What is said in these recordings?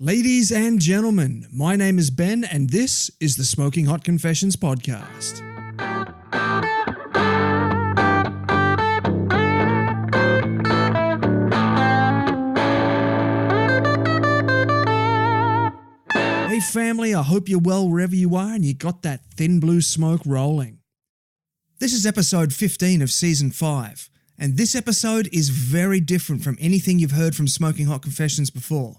Ladies and gentlemen, my name is Ben and this is the Smoking Hot Confessions podcast. Hey family, I hope you're well wherever you are and you got that thin blue smoke rolling. This is episode 15 of season 5, and this episode is very different from anything you've heard from Smoking Hot Confessions before.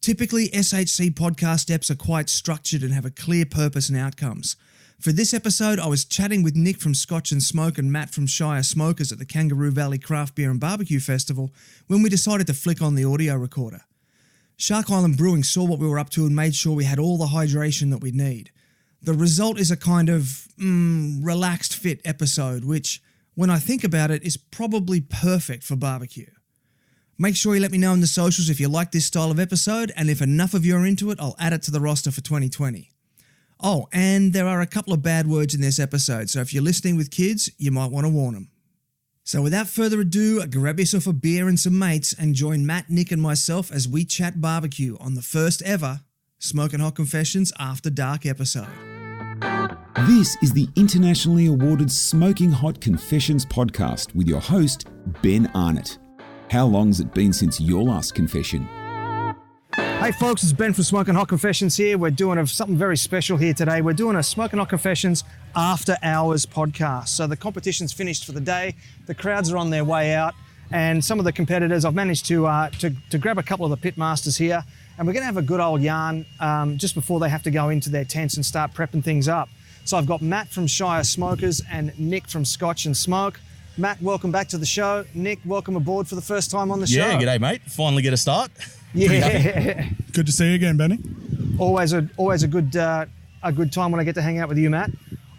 Typically, SHC podcast eps are quite structured and have a clear purpose and outcomes. For this episode, I was chatting with Nick from Scotch and Smoke and Matt from Shire Smokers at the Kangaroo Valley Craft Beer and BBQ Festival when we decided to flick on the audio recorder. Shark Island Brewing saw what we were up to and made sure we had all the hydration that we'd need. The result is a kind of relaxed fit episode, which, when I think about it, is probably perfect for barbecue. Make sure you let me know in the socials if you like this style of episode, and if enough of you are into it, I'll add it to the roster for 2020. Oh, and there are a couple of bad words in this episode, so if you're listening with kids, you might want to warn them. So without further ado, grab yourself a beer and some mates and join Matt, Nick and myself as we chat barbecue on the first ever Smoking Hot Confessions After Dark episode. This is the internationally awarded Smoking Hot Confessions podcast with your host, Ben Arnott. How long's it been since your last confession? Hey folks, it's Ben from Smoking Hot Confessions here. We're doing something very special here today. We're doing a Smoking Hot Confessions After Hours podcast. So the competition's finished for the day. The crowds are on their way out. And some of the competitors, I've managed to grab a couple of the pit masters here. And we're going to have a good old yarn just before they have to go into their tents and start prepping things up. So I've got Matt from Shire Smokers and Nick from Scotch and Smoke. Matt, welcome back to the show. Nick, welcome aboard for the first time on the show. Yeah, g'day, mate. Finally get a start. Yeah. Good to see you again, Benny. Always a good time when I get to hang out with you, Matt.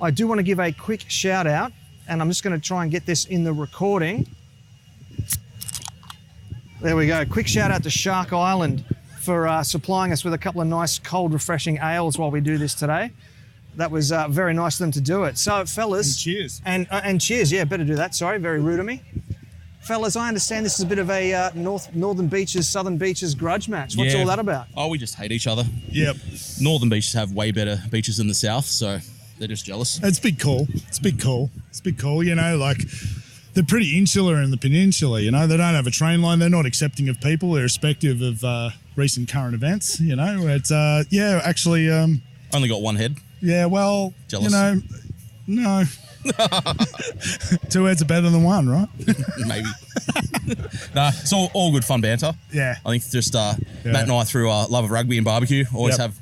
I do want to give a quick shout out, and I'm just going to try and get this in the recording. There we go. Quick shout out to Shark Island for supplying us with a couple of nice, cold, refreshing ales while we do this today. That was very nice of them to do it. So, fellas... And cheers. And cheers, yeah, better do that. Sorry, very rude of me. Fellas, I understand this is a bit of a Northern Beaches, Southern Beaches grudge match. What's all that about? Oh, we just hate each other. Yep. Northern beaches have way better beaches than the south, so they're just jealous. It's big cool. You know, like, they're pretty insular in the peninsula, you know. They don't have a train line. They're not accepting of people, irrespective of recent current events, you know. It's, actually... Only got one head. Yeah, well, jealous. You know, no. 2 heads are better than one, right? Maybe. Nah, it's all good fun banter. Yeah. I think just Matt and I, through our love of rugby and barbecue, always have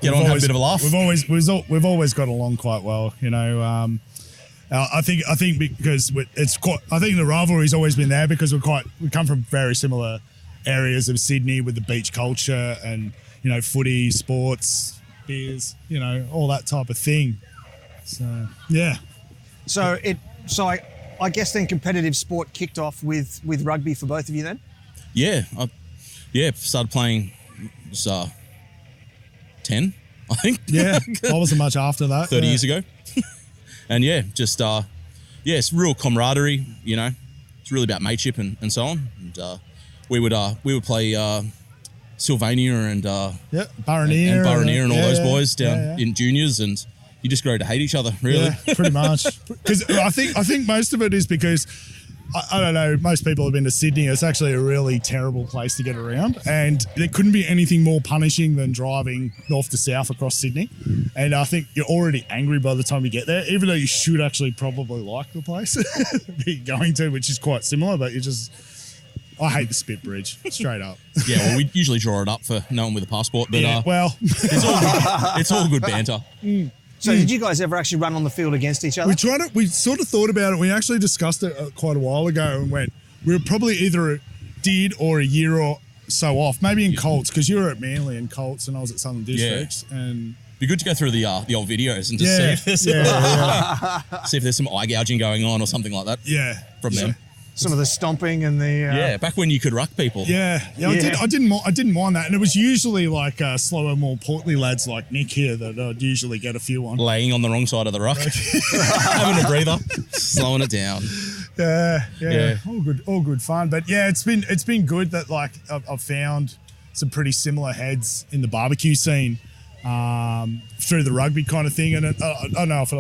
a bit of a laugh. We've always got along quite well, you know. I think because I think the rivalry's always been there because we come from very similar areas of Sydney with the beach culture and, you know, footy, sports, beers, you know, all that type of thing. So yeah. So I guess then competitive sport kicked off with rugby for both of you then? Yeah. I started playing 10, I think. Yeah. I wasn't much after that. 30 years ago. And it's real camaraderie, you know. It's really about mateship and so on. And we would play Sylvania and Burraneer and all those boys down in juniors, and you just grow to hate each other, really. Yeah, pretty much. Because I think most of it is because I don't know, most people have been to Sydney. It's actually a really terrible place to get around, and there couldn't be anything more punishing than driving north to south across Sydney. And I think you're already angry by the time you get there, even though you should actually probably like the place that you're going to, which is quite similar, but I hate the Spit Bridge, straight up. Yeah, well, we usually draw it up for no one with a passport, but it's all good banter. So did you guys ever actually run on the field against each other? We sort of thought about it. We actually discussed it quite a while ago and went, we were probably either did or a year or so off, maybe in Colts, because you were at Manly and Colts and I was at Southern Districts. Yeah. And be good to go through the old videos and just see if there's some eye gouging going on or something like that. Yeah. From them. Some of the stomping and the back when you could ruck people. I didn't mind that, and it was usually like slower, more portly lads like Nick here that I'd usually get a few on. Laying on the wrong side of the ruck, having a breather, slowing it down. Yeah, all good fun. But yeah, it's been good that like I've found some pretty similar heads in the barbecue scene through the rugby kind of thing. And I don't know if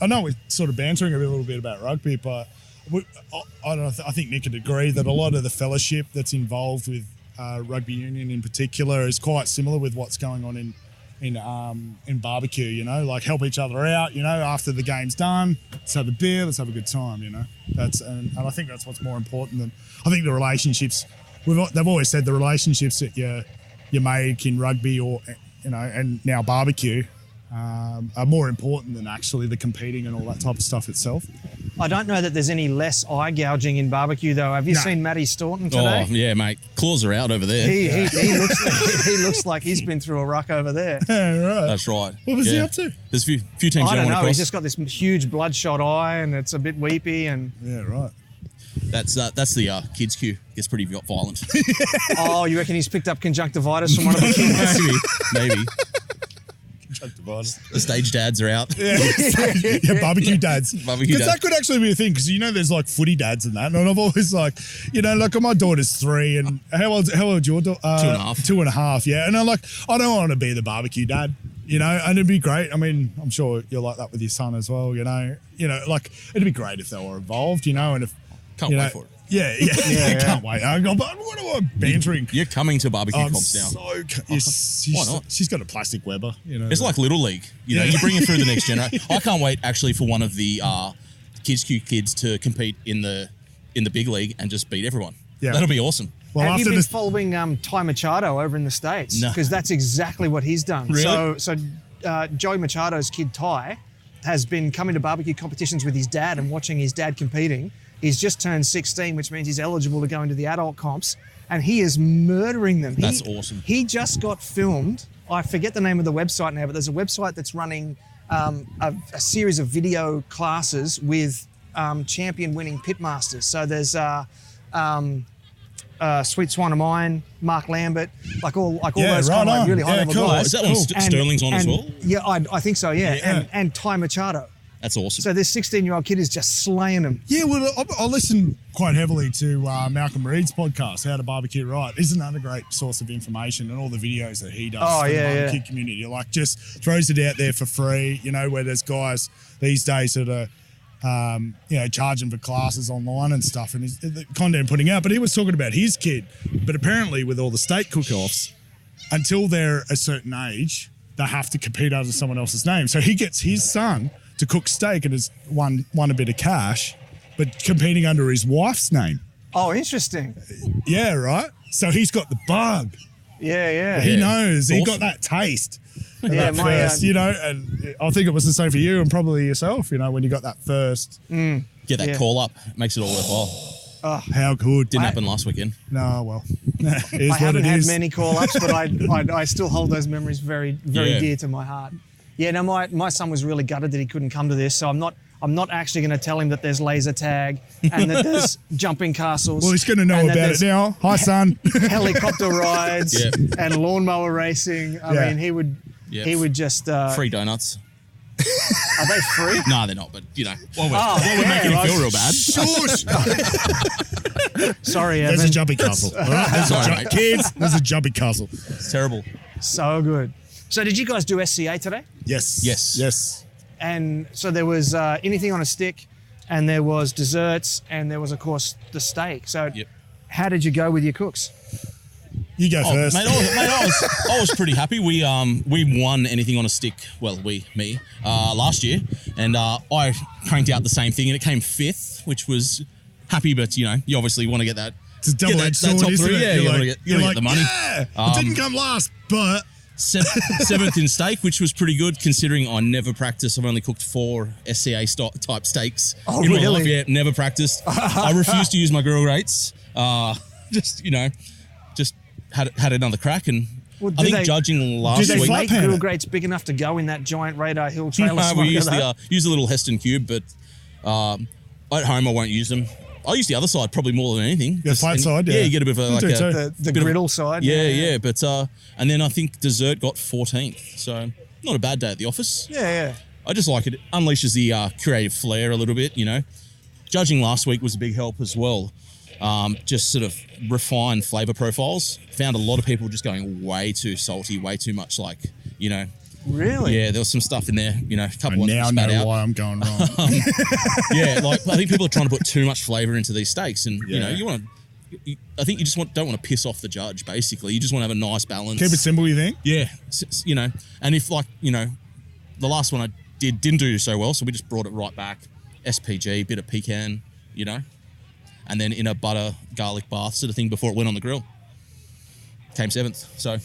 I know we're sort of bantering a little bit about rugby, but I think Nick would agree that a lot of the fellowship that's involved with rugby union in particular is quite similar with what's going on in barbecue, you know, like help each other out, you know, after the game's done, let's have a beer, let's have a good time, you know. And I think that's what's more important than, I think the relationships, they've always said the relationships that you make in rugby or, you know, and now barbecue are more important than actually the competing and all that type of stuff itself. I don't know that there's any less eye gouging in barbecue, though. Have you seen Matty Staunton today? Oh, yeah, mate. Claws are out over there. He looks like he's been through a ruck over there. Yeah, right. That's right. What was he up to? There's a few teams I don't know. across. He's just got this huge bloodshot eye and it's a bit weepy. And Yeah, right. That's the kids' queue. Gets pretty violent. Oh, you reckon he's picked up conjunctivitis from one of the kids? Maybe. The stage dads are out. Yeah, barbecue dads. Barbecue Because dads. that could actually be a thing, because, you know, there's like footy dads and that. And I've always like, you know, like my daughter's 3 and how old's your daughter? 2.5. 2.5, yeah. And I'm like, I don't want to be the barbecue dad, you know, and it'd be great. I mean, I'm sure you're like that with your son as well, you know. Like, it'd be great if they were involved, you know, and if... Can't wait for it. Yeah. Can't wait. But what am I bantering? You're coming to barbecue comps now. Why not? She's got a plastic Weber, you know. It's like Little League. You know, you bring it through the next generation. I can't wait actually for one of the kids' kids to compete in the big league and just beat everyone. Yeah. That'll be awesome. Well, have you been following Ty Machado over in the States? No. Because that's exactly what he's done. Really? So Joey Machado's kid Ty has been coming to barbecue competitions with his dad and watching his dad competing. He's just turned 16, which means he's eligible to go into the adult comps, and he is murdering them. That's awesome. He just got filmed. I forget the name of the website now, but there's a website that's running a series of video classes with champion-winning pitmasters. So there's Sweet Swan of Mine, Mark Lambert, like all those kind of really high-level guys. Is that one Sterling's on as well? Yeah, I think so, yeah. And Ty Machado. That's awesome. So this 16-year-old kid is just slaying them. Yeah, well, I listen quite heavily to Malcolm Reed's podcast, How to Barbecue Right. Isn't that a great source of information, and all the videos that he does for the barbecue community? Like, just throws it out there for free, you know, where there's guys these days that are, you know, charging for classes online and stuff, and the content putting out. But he was talking about his kid. But apparently with all the steak cook-offs, until they're a certain age, they have to compete under someone else's name. So he gets his son to cook steak and has won a bit of cash, but competing under his wife's name. Oh, interesting. Yeah, right? So he's got the bug. Yeah. He knows. He got that taste. Yeah, first, you know, and I think it was the same for you and probably yourself, you know, when you got that first. Get that call up. Makes it all worthwhile. Oh, how good. Didn't happen last weekend. No, well. I haven't had many call-ups, but I still hold those memories very, very dear to my heart. Yeah, no, my son was really gutted that he couldn't come to this, so I'm not actually going to tell him that there's laser tag and that there's jumping castles. Well, he's going to know about it now. Hi, son. Helicopter rides and lawnmower racing. I mean, he would just... free donuts. Are they free? No, they're not, but, you know, while we're making him feel real bad. Shush. Sorry, Evan. There's a jumping castle. All right? Kids, there's a jumping castle. It's terrible. So good. So did you guys do SCA today? Yes. And so there was anything on a stick, and there was desserts, and there was, of course, the steak. So how did you go with your cooks? You go first. Mate, I was pretty happy. We won anything on a stick, well, me, last year. And I cranked out the same thing, and it came 5th, which was happy, but, you know, you obviously want to get that. It's a double-edged sword, top isn't 3. it? Yeah, you want to get the money. Yeah, it didn't come last, but... 7th in steak, which was pretty good considering I never practiced. I've only cooked 4 SCA type steaks in my life. Yeah, never practiced. I refused to use my grill grates. Just had another crack, and I think judging last week. Do they make grill grates big enough to go in that giant Radar Hill trailer? No, we use the little Heston cube, but at home I won't use them. I use the other side probably more than anything. The flat side, yeah. Yeah, you get a bit of the griddle side. Yeah. But and then I think dessert got 14th, so not a bad day at the office. Yeah. I just like it. Unleashes the creative flair a little bit, you know. Judging last week was a big help as well. just sort of refine flavor profiles. Found a lot of people just going way too salty, way too much Really? Yeah, there was some stuff in there, a couple I of now spat know out. why I'm going wrong. Yeah, I think people are trying to put too much flavor into these steaks, and I think you just don't want to piss off the judge. Basically, you just want to have a nice balance. Keep it simple, you think? Yeah, and if the last one I didn't do so well, so we just brought it right back. SPG, bit of pecan, and then in a butter garlic bath sort of thing before it went on the grill. Came 7th.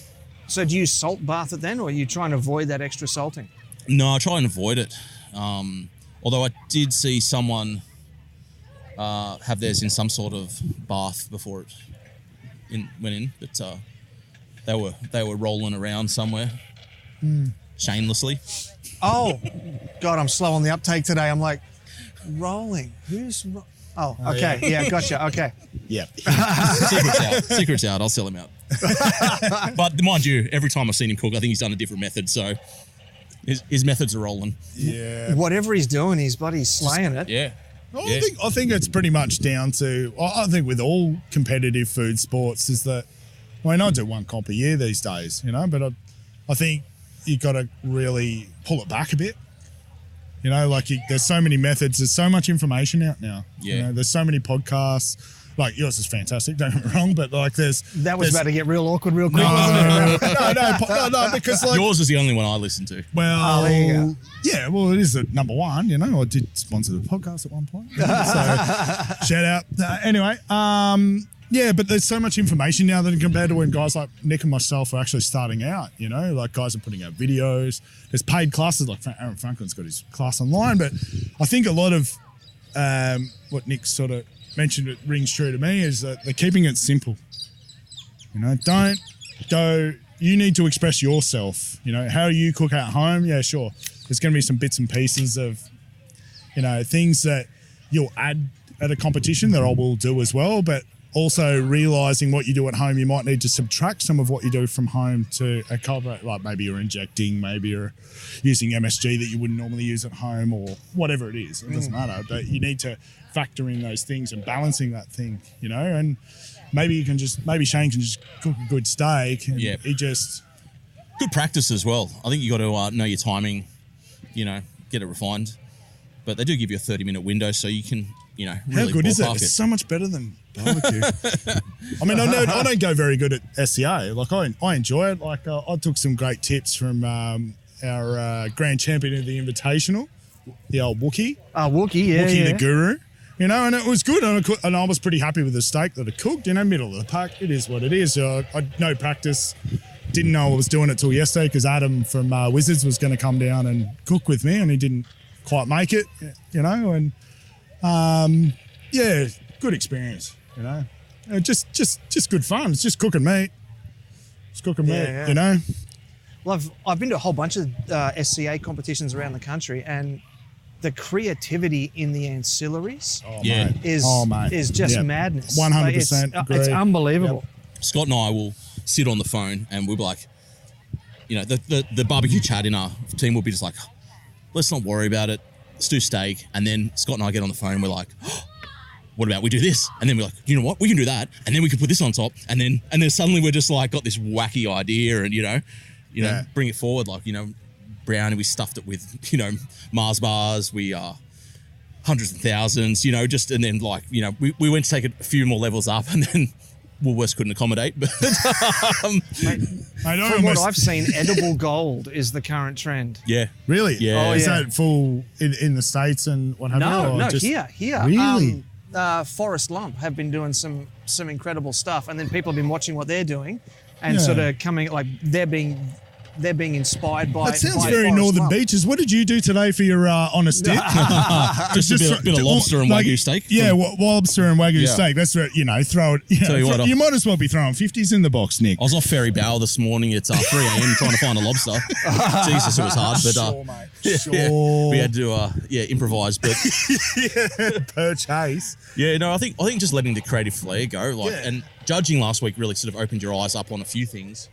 So do you salt bath it then, or are you trying to avoid that extra salting? No, I try and avoid it. Although I did see someone have theirs in some sort of bath before it went in, but they were rolling around somewhere shamelessly. Oh, God, I'm slow on the uptake today. I'm like, rolling. Oh, okay. Yeah, gotcha. Okay. Yeah. Secret's out. I'll sell him out. But mind you, every time I've seen him cook, I think he's done a different method. So his methods are rolling. Yeah. Whatever he's doing, he's slaying it. Yeah. Well, I think it's pretty much down to, I think with all competitive food sports is that, I do one comp a year these days, but I think you've got to really pull it back a bit. There's so many methods, there's so much information out now. Yeah. There's so many podcasts. Yours is fantastic, don't get me wrong, but That was about to get real awkward real quick. No, because yours is the only one I listen to. Well, there you go. yeah, well, it is the number one. I did sponsor the podcast at one point, so shout out. Anyway, yeah, but there's so much information now that compared to when guys like Nick and myself are actually starting out. Guys are putting out videos. There's paid classes, like Aaron Franklin's got his class online, but I think a lot of what Nick sort of mentioned, it rings true to me, is that they're keeping it simple. Don't go, you need to express yourself. How you cook at home, yeah, sure. There's going to be some bits and pieces of, things that you'll add at a competition that I will do as well, but also realising what you do at home, you might need to subtract some of what you do from home to incorporate, like maybe you're injecting, maybe you're using MSG that you wouldn't normally use at home, or whatever it is. It doesn't matter, but you need to factor in those things and balancing that thing, and maybe Shane can just cook a good steak and he just... Good practice as well. I think you got to know your timing, get it refined. But they do give you a 30-minute window so you can, really How good is it? ballpark It's so much better than barbecue. I don't go very good at SCA. I enjoy it. I took some great tips from our grand champion of the Invitational, the old Wookie. Wookie, yeah. Wookie the Guru. And it was good. And I was pretty happy with the steak that I cooked. Middle of the pack. It is what it is. I had no practice. Didn't know I was doing it till yesterday because Adam from Wizards was going to come down and cook with me, and he didn't quite make it, and good experience, just good fun. It's just cooking meat. It's cooking meat, Well, I've been to a whole bunch of SCA competitions around the country, and the creativity in the ancillaries is just madness. 100% agree. It's unbelievable. Yep. Scott and I will sit on the phone and we'll be like, the barbecue chat in our team will be just like, let's not worry about it. Let's do steak. And then Scott and I get on the phone and we're like, what about we do this? And then we're like, you know what? We can do that. And then we can put this on top. And then suddenly we're just like got this wacky idea and, bring it forward. Brownie, we stuffed it with, Mars bars. We hundreds and thousands, and then we went to take it a few more levels up and then Woolworths couldn't accommodate. But From what I've seen, edible gold is the current trend. Yeah. Really? Yeah. Is that full in the States and what have you? No, just, here. Really? Forest Lump have been doing some incredible stuff, and then people have been watching what they're doing and sort of coming, they're being inspired by. That sounds by very Forest Northern Lump. Beaches. What did you do today for your on a stick? just a bit of lobster and Wagyu steak. Yeah, lobster and Wagyu steak. That's right. Throw it. You might as well be throwing 50s in the box, Nick. I was off Ferry Bower this morning. It's 3 a.m. trying to find a lobster. Jesus, it was hard. But sure, mate. Sure. we had to improvise. But per chase. Yeah, no, I think just letting the creative flair go, and judging last week really sort of opened your eyes up on a few things.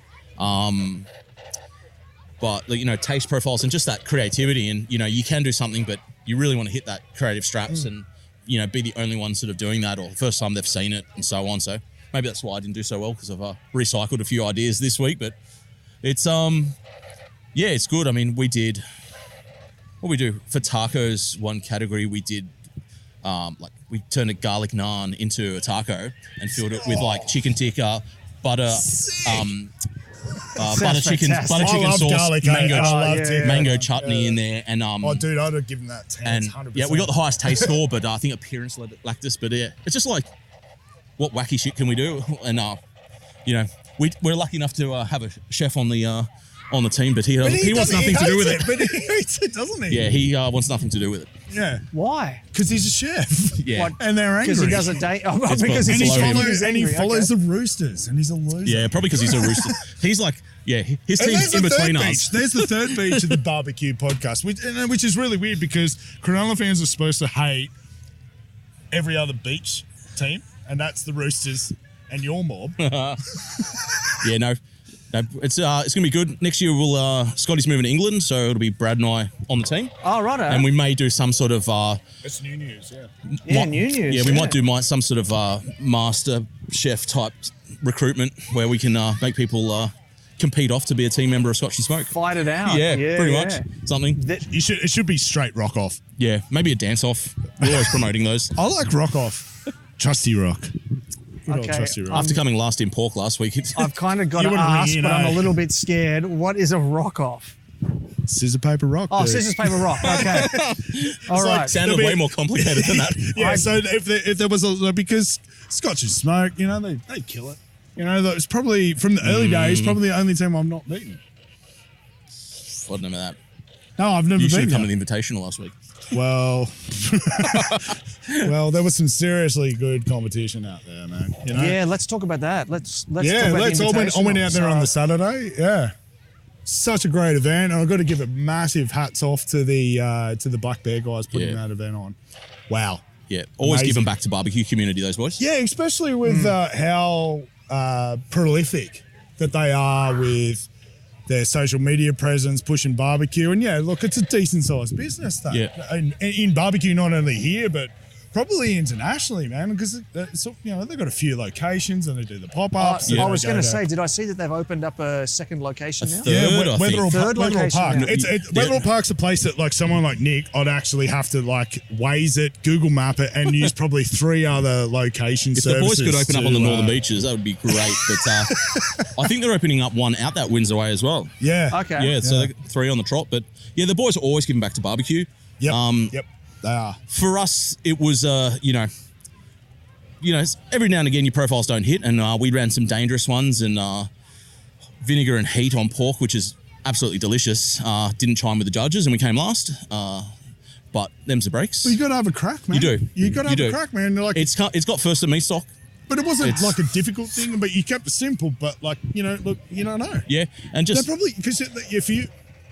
But taste profiles and just that creativity, and you can do something, but you really want to hit that creative straps and be the only one sort of doing that, or the first time they've seen it, and so on. So maybe that's why I didn't do so well, because I've recycled a few ideas this week. But it's it's good. I mean, we did what we do for tacos. One category we did we turned a garlic naan into a taco and filled it with like chicken tikka, butter, butter chicken sauce, garlic, mango chutney in there, and dude, I'd have given that 10. And 100%. yeah, we got the highest taste score, but I think appearance lacked us. But yeah, it's just like, what wacky shit can we do? And we're lucky enough to have a chef on the team, but he wants nothing to do with it. But he hates it, doesn't he? Yeah, he wants nothing to do with it. Yeah. Why? Because he's a chef. Yeah. And they're angry. Because he doesn't date. Because he follows the Roosters, and he's a loser. Yeah, probably because he's a Rooster. He's like, his team's in between us. There's the third beach of the barbecue podcast, which is really weird, because Cronulla fans are supposed to hate every other beach team, and that's the Roosters and your mob. Yeah, no, it's going to be good. Next year, Scotty's moving to England, so it'll be Brad and I on the team. Oh, righto. And we may do some sort of... It's new news, yeah. Yeah, new news. Yeah, we might do some sort of master chef type recruitment where we can make people compete off to be a team member of Scotch and Smoke. Fight it out. Yeah, pretty much. Something. It should be straight rock off. Yeah, maybe a dance off. We're always promoting those. I like rock off. Trusty rock. Okay. After coming last in pork last week, I've kind of got to ask, but I'm a little bit scared. What is a rock off? Scissor, paper, rock. Oh, scissors, paper, rock. Okay. All right. Sounded way more complicated than that. Yeah, so if there was because Scotch and Smoke, they kill it. It's probably, from the early days, probably the only team I'm not beating. I don't know that. No, I've never You should beaten have come to the Invitational last week. Well, there was some seriously good competition out there, man. Yeah, let's talk about that. Let's talk about I went out there on the Saturday. Yeah, such a great event, and I've got to give a massive hats off to the Black Bear guys putting that event on. Wow. Yeah, always Amazing. giving back to barbecue community, those boys. Yeah, especially with how prolific that they are with their social media presence, pushing barbecue. And yeah, look, it's a decent sized business though. Yeah. In barbecue, not only here, but probably internationally, man, because they've got a few locations and they do the pop-ups. I was going to say, did I see that they've opened up a second location now? Third, Wetherell location Park. now. Wetherell Park's a place that, like, someone like Nick, I'd actually have to, like, Waze it, Google Map it, and use probably 3 other location If the boys could open up on the northern beaches, that would be great. But I think they're opening up one out that Windsor way as well. Yeah. Okay. Yeah, so 3 on the trot. But yeah, the boys are always giving back to barbecue. Yep. They are. For us, it was, every now and again your profiles don't hit, and we ran some dangerous ones, and vinegar and heat on pork, which is absolutely delicious. Didn't chime with the judges, and we came last. But them's the breaks. Well, you got to have a crack, man. You do. You got to have a crack, man. Like, it's got first at meat stock. But it wasn't like a difficult thing, but you kept it simple. But look, you don't know. Yeah, and just they're probably, because if you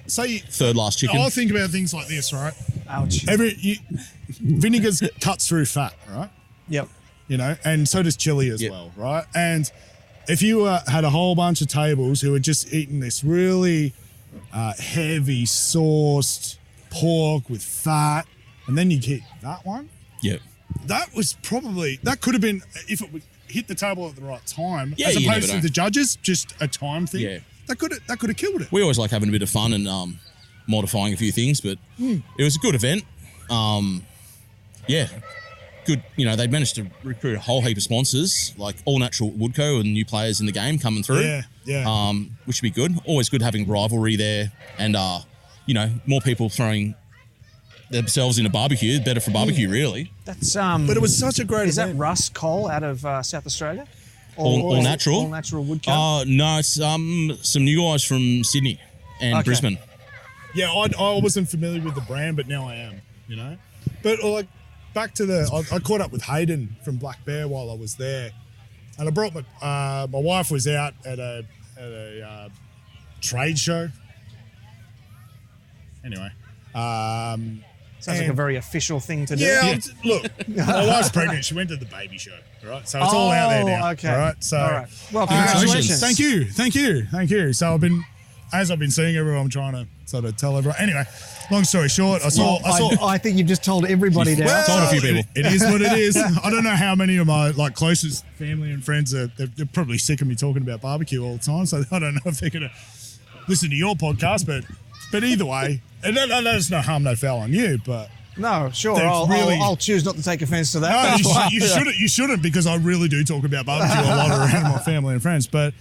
say third last chicken. I think about things like this, right? Ouch. Vinegar cuts through fat, right? Yep. And so does chili as well, right? And if you had a whole bunch of tables who were just eating this really heavy sauced pork with fat, and then you hit that one, that could have been, if it would hit the table at the right time, as opposed to the judges, just a time thing. Yeah. That could have killed it. We always like having a bit of fun and modifying a few things, but it was a good event. Good. They managed to recruit a whole heap of sponsors, like All Natural Woodco and new players in the game coming through. Yeah. Which would be good. Always good having rivalry there, and more people throwing themselves into barbecue. Better for barbecue, really. That's But it was such a great. Is event. that Russ Cole out of South Australia? All natural. All Natural Woodco. No, it's some new guys from Sydney and Brisbane. Yeah, I wasn't familiar with the brand, but now I am. But like. Back to I caught up with Hayden from Black Bear while I was there, and I brought my wife was out at a trade show. Anyway, sounds like a very official thing to do. Yeah. Look, my wife's pregnant. She went to the baby show, right? So it's all out there now. Okay. All right. So, all right. Well, congratulations. Thank you. So I've been as I've been seeing everyone, I'm trying to sort of tell everyone. Anyway, long story short, I think you've just told everybody now. Well, told a few people. It is what it is. I don't know how many of my closest family and friends they're probably sick of me talking about barbecue all the time. So I don't know if they're going to listen to your podcast, but either way, and there's no harm, no foul on you, but. No, sure. I'll choose not to take offence to that. No, you shouldn't, because I really do talk about barbecue a lot around my family and friends. But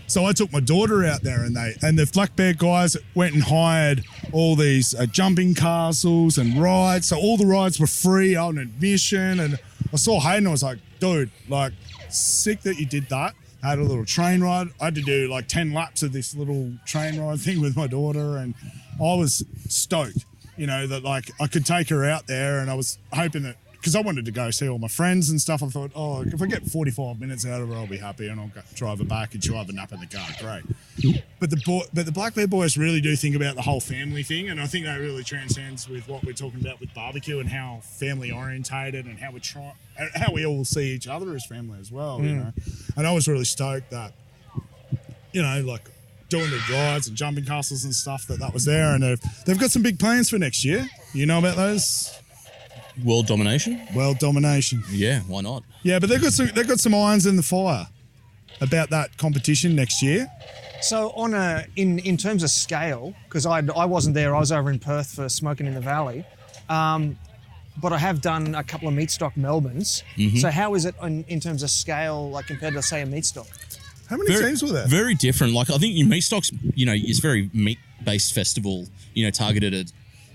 so I took my daughter out there, and the Black Bear guys went and hired all these jumping castles and rides. So all the rides were free on admission, and I saw Hayden. I was like, dude, like, sick that you did that. I had a little train ride. I had to do like 10 laps of this little train ride thing with my daughter, and I was stoked. You know, that like I could take her out there, and I was hoping that, because I wanted to go see all my friends and stuff. I thought, oh, if I get 45 minutes out of her, I'll be happy, and I'll drive her back, and she'll have a nap in the car. Great. But the Black Bear boys really do think about the whole family thing, and I think that really transcends with what we're talking about with barbecue and how family orientated and how we all see each other as family as well. You know, and I was really stoked that, you know, like, doing the rides and jumping castles and stuff that was there, and they've got some big plans for next year. You know about those? World domination? World domination. Yeah, why not? Yeah, but they've got some irons in the fire about that competition next year. So in terms of scale, because I wasn't there, I was over in Perth for Smoking in the Valley, but I have done a couple of meat stock Melbournes. Mm-hmm. So how is it in terms of scale, like compared to, say, a meat stock? How many teams were there? Very different. Like, I think your meat stocks, you know, it's very meat-based festival, you know, targeted at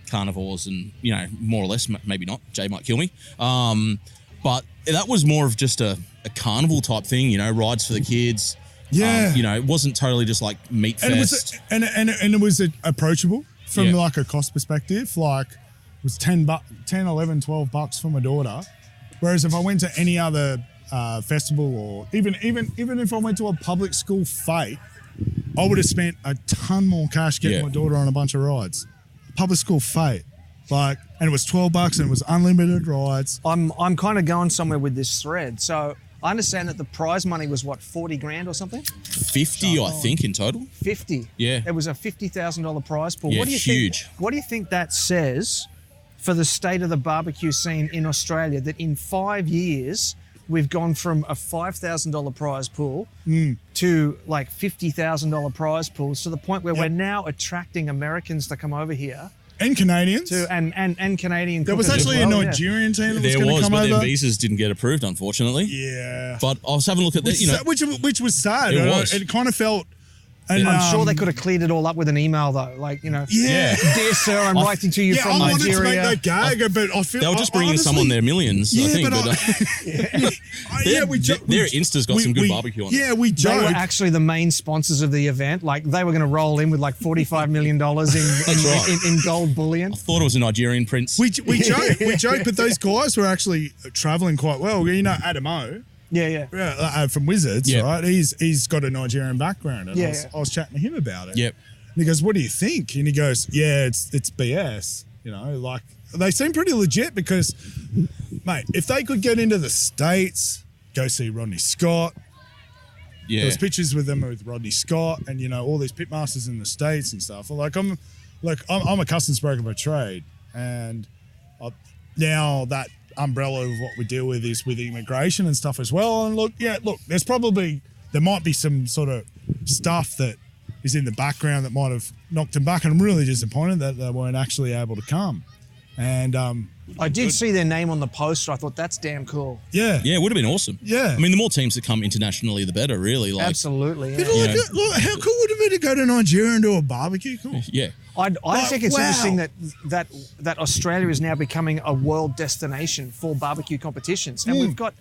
carnivores and, you know, more or less, maybe not. Jay might kill me. But that was more of just a carnival type thing, you know, rides for the kids. Yeah. You know, it wasn't totally just like meat fest. And it was approachable from like a cost perspective. Like, it was 10, 11, 12 bucks for my daughter. Whereas if I went to any other festival, or even if I went to a public school fete, I would have spent a ton more cash getting my daughter on a bunch of rides. Public school fete, like, and it was 12 bucks and it was unlimited rides. I'm kind of going somewhere with this thread. So I understand that the prize money was what, 40 grand or something? 50, I think, in total. 50. Yeah. It was a $50,000 prize pool. Yeah, What do you huge. What do you think that says for the state of the barbecue scene in Australia, that in 5 years we've gone from a $5,000 prize pool to like $50,000 prize pools, to the point where we're now attracting Americans to come over here. And Canadians. And Canadian. There was actually a Nigerian team that was going to come over. But their visas didn't get approved, unfortunately. Yeah. But I was having a look at that, you know. Which was sad. It was. It kind of felt... And, I'm sure they could have cleared it all up with an email, though. Like, you know, Yeah. dear sir, I'm writing to you from Nigeria. I wanted to make that gag, but I feel... They were just bringing some on their millions, I think. Their Insta's got some good barbecue on it. Yeah, we joked. They were actually the main sponsors of the event. Like, they were going to roll in with like $45 million in gold bullion. I thought it was a Nigerian prince. We joked, but those guys were actually travelling quite well. You know, Adam O. Yeah. From Wizards, right? He's got a Nigerian background, and I was chatting to him about it. Yep. And he goes, "What do you think?" And he goes, "Yeah, it's BS." You know, like, they seem pretty legit because, mate, if they could get into the States, go see Rodney Scott. Yeah. There was pictures with them with Rodney Scott, and, you know, all these pitmasters in the States and stuff. Like, I'm a customs broker by trade, and now that umbrella of what we deal with is with immigration and stuff as well. And look, there might be some sort of stuff that is in the background that might have knocked them back, and I'm really disappointed that they weren't actually able to come. And I did see their name on the poster. I thought, that's damn cool. Yeah, it would have been awesome. Yeah, I mean, the more teams that come internationally, the better, really. Like, absolutely. Yeah. Look, how cool would it be to go to Nigeria and do a barbecue? Cool. Yeah. I think it's interesting that Australia is now becoming a world destination for barbecue competitions, and we've got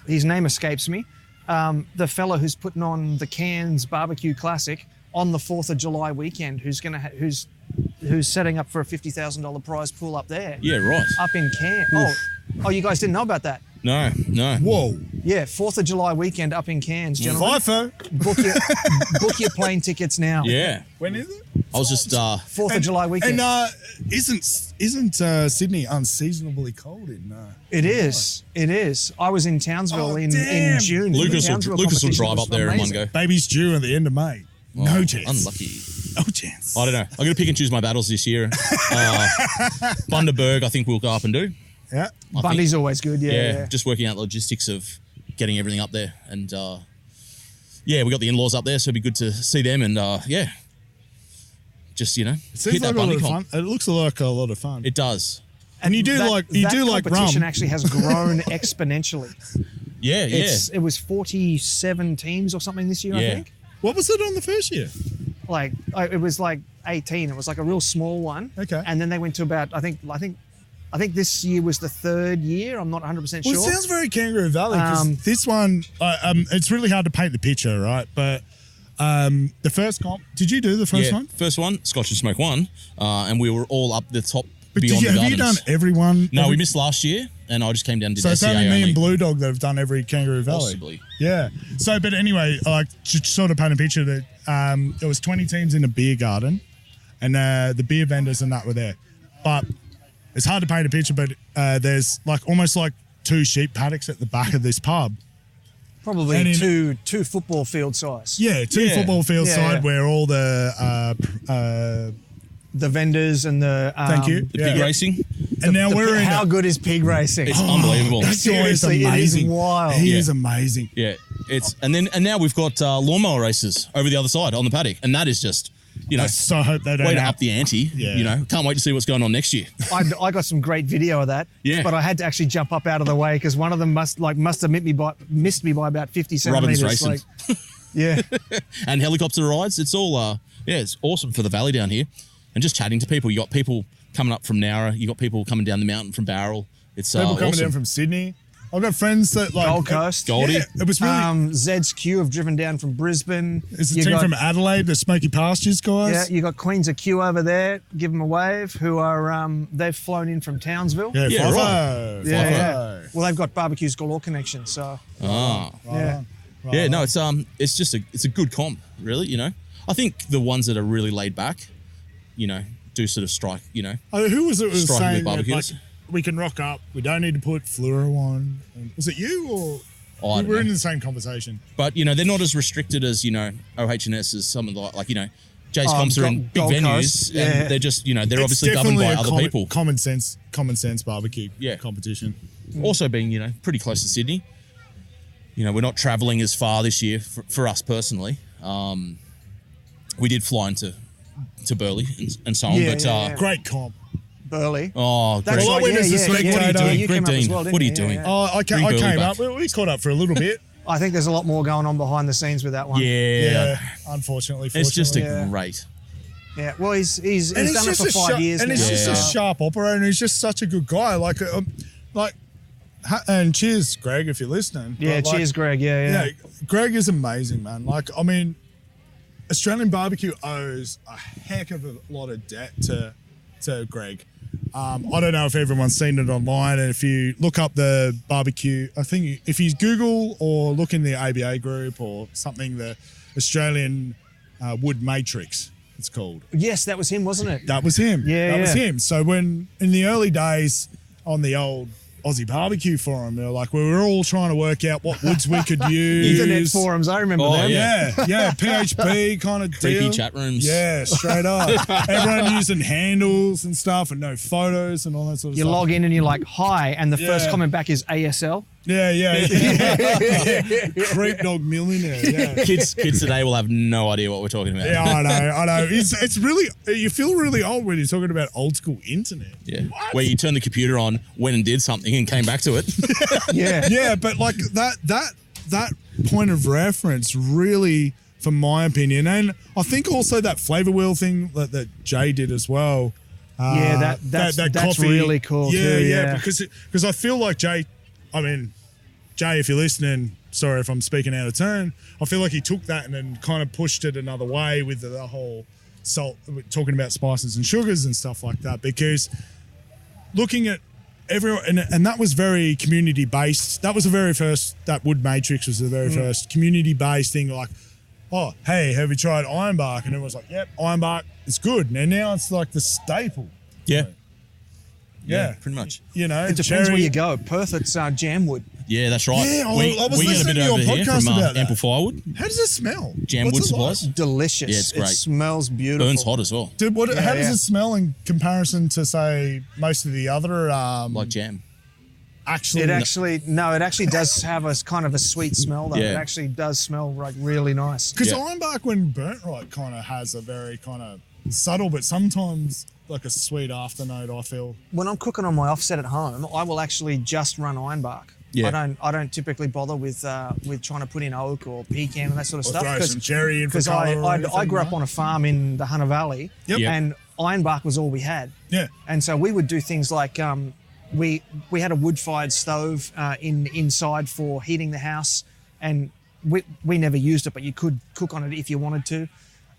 his name escapes me, the fellow who's putting on the Cairns Barbecue Classic on the 4th of July weekend, who's setting up for a $50,000 prize pool up there. Yeah, right. Up in Cairns. Oh, you guys didn't know about that? No. Whoa. Yeah, 4th of July weekend up in Cairns, gentlemen. FIFO. Book your plane tickets now. Yeah. When is it? I was just 4th of July weekend. And isn't Sydney unseasonably cold in? It is. It is. I was in Townsville in June. Lucas The will Townsville drive competition up there in one amazing. go. Baby's due at the end of May. No chance. Unlucky. No chance. I don't know. I'm going to pick and choose my battles this year. Bundaberg, I think we'll go up and do. Yeah. Bundy's always good. Yeah. Just working out the logistics of getting everything up there. And we got the in-laws up there, so it'd be good to see them. And just, It seems hit like that a lot Bundy of comp. fun. It looks like a lot of fun. It does. And you do like rum. competition actually has grown exponentially. Yeah. It was 47 teams or something this year, I Yeah. think. What was it on the first year? Like it was like 18. It was like a real small one. Okay. And then they went to about I think this year was the 3rd year. I'm not 100% Well, sure. it sounds very Kangaroo Valley because this one, it's really hard to paint the picture, right? But the first comp, did you do the first one? First one, Scotch and Smoke won, and we were all up the top But beyond the have gardens. you done everyone? No, we missed last year, and I just came down and did So it's SCA only me only. and Blue Dog that have done every Kangaroo Valley. Possibly. Yeah. So, but anyway, like to sort of paint a picture that there was 20 teams in a beer garden, and the beer vendors and that were there. But it's hard to paint a picture, but there's like almost like 2 sheep paddocks at the back of this pub. Probably And in- two football field size. Yeah, 2 football field Yeah, side yeah. where all the The vendors and the thank you. The pig racing, And now we're in. How good is pig racing? it's unbelievable. That guy is Seriously, it is amazing. wild. He Yeah. is amazing. Yeah, and now we've got lawnmower races over the other side on the paddock, and that is just, I so hope they don't way to have up the ante. Yeah. Can't wait to see what's going on next year. I got some great video of that. Yeah. But I had to actually jump up out of the way because one of them must have missed me by about 50 Robin's centimeters. racing. Yeah. And helicopter rides. It's all it's awesome for the valley down here, and just chatting to people. You got people coming up from Nowra. You got people coming down the mountain from Barrel. It's people coming awesome. down from Sydney. I've got friends that like Gold Coast. Goldie. Yeah, it was really. Zed's Q have driven down from Brisbane. It's a You team got- from Adelaide, the Smoky Pastures guys. Yeah, you got Queens of Q over there. Give them a wave. Who are they've flown in from Townsville. Yeah, Yeah, Fifo. Yeah, Fifo. yeah. Well, they've got barbecues galore connection. So Ah. yeah. Yeah, no, it's just a good comp, really. I think the ones that are really laid back, do sort of strike. Who was it was Striking saying with that, like, barbecues. we can rock up, we don't need to put fluoro on? Was it you or I don't we were know. in the same conversation? But they're not as restricted as OH&S as some of the Jay's comps are in big Gold venues, Coast, and yeah. they're just they're It's obviously governed definitely by a other people. Common sense barbecue competition. Also being pretty close to Sydney. We're not travelling as far this year for us personally. We did fly into Burleigh and so on, Yeah, but yeah, yeah. Great comp. Burleigh. oh, That's Greg, Well, I right. went as a Yeah, spectator. what are you doing, You Greg came up as Dean? well, didn't What are you you? doing? Yeah. Oh, I Bring Burleigh came back. up. We caught up for a little bit. I think there's a lot more going on behind the scenes with that one. Yeah, Unfortunately, it's just a Yeah. great. Yeah. Well, he's done it just for a 5 years and now. he's just a Yeah. sharp operator, and he's just such a good guy. And cheers, Greg, if you're listening. Yeah. But, like, Cheers, Greg. Yeah. Greg is amazing, man. Australian barbecue owes a heck of a lot of debt to Greg. I don't know if everyone's seen it online, and if you look up the barbecue, I think if you Google or look in the ABA group or something, the Australian Wood Matrix, it's called. Yes, that was him, wasn't it? That was him. Yeah, that was yeah. him. So when in the early days on the old Aussie barbecue forum, we were all trying to work out what woods we could use. Internet forums. I remember Oh, them. yeah. Yeah, PHP kind of Creepy deal. chat rooms. Yeah, straight up. Everyone using handles and stuff and no photos and all that sort of You stuff. log in and you're like, hi, and the first Yeah. comment back is ASL. Yeah. Creep dog millionaire. Yeah. Kids today will have no idea what we're talking about. Yeah, I know. It's really, you feel really old when you're talking about old school internet. Yeah. Where you turn the computer on, went and did something, and came back to it. Yeah. Yeah, but like that point of reference really, from my opinion, and I think also that flavor wheel thing that Jay did as well. Yeah, that's really cool Yeah, too, yeah, yeah. because I feel like Jay, if you're listening, sorry if I'm speaking out of turn, I feel like he took that and then kind of pushed it another way with the whole salt, talking about spices and sugars and stuff like that, because looking at everyone, and that was very community based. That was the very first. That wood matrix was the very first community based thing. Like, oh, hey, have you tried ironbark? And everyone's like, yep, ironbark, it's good. And now it's like the staple. Yeah. Yeah, pretty much. You know, It depends where you go. Perth, it's jamwood. Yeah, that's right. Yeah, I was we get a listening bit to your over here podcast from about that. Ample Firewood. How does it smell? Jam What's wood it supplies. like? Delicious. Yeah, it's great. It smells beautiful. Burns hot as well. Dude, how Yeah, does yeah. it smell in comparison to, say, most of the other Like jam. actually? It actually does have a kind of a sweet smell though. Yeah. It actually does smell like really nice. Because Yeah. ironbark, when burnt right, kind of has a very kind of subtle, but sometimes like a sweet afternote, I feel. When I'm cooking on my offset at home, I will actually just run ironbark. Yeah. I don't typically bother with trying to put in oak or pecan and that sort of Or stuff. throw some cherry in for Because colour or I anything, grew up right? on a farm in the Hunter Valley, Yep. Yep. and ironbark was all we had. Yeah. And so we would do things like we had a wood-fired stove inside for heating the house, and we never used it, but you could cook on it if you wanted to.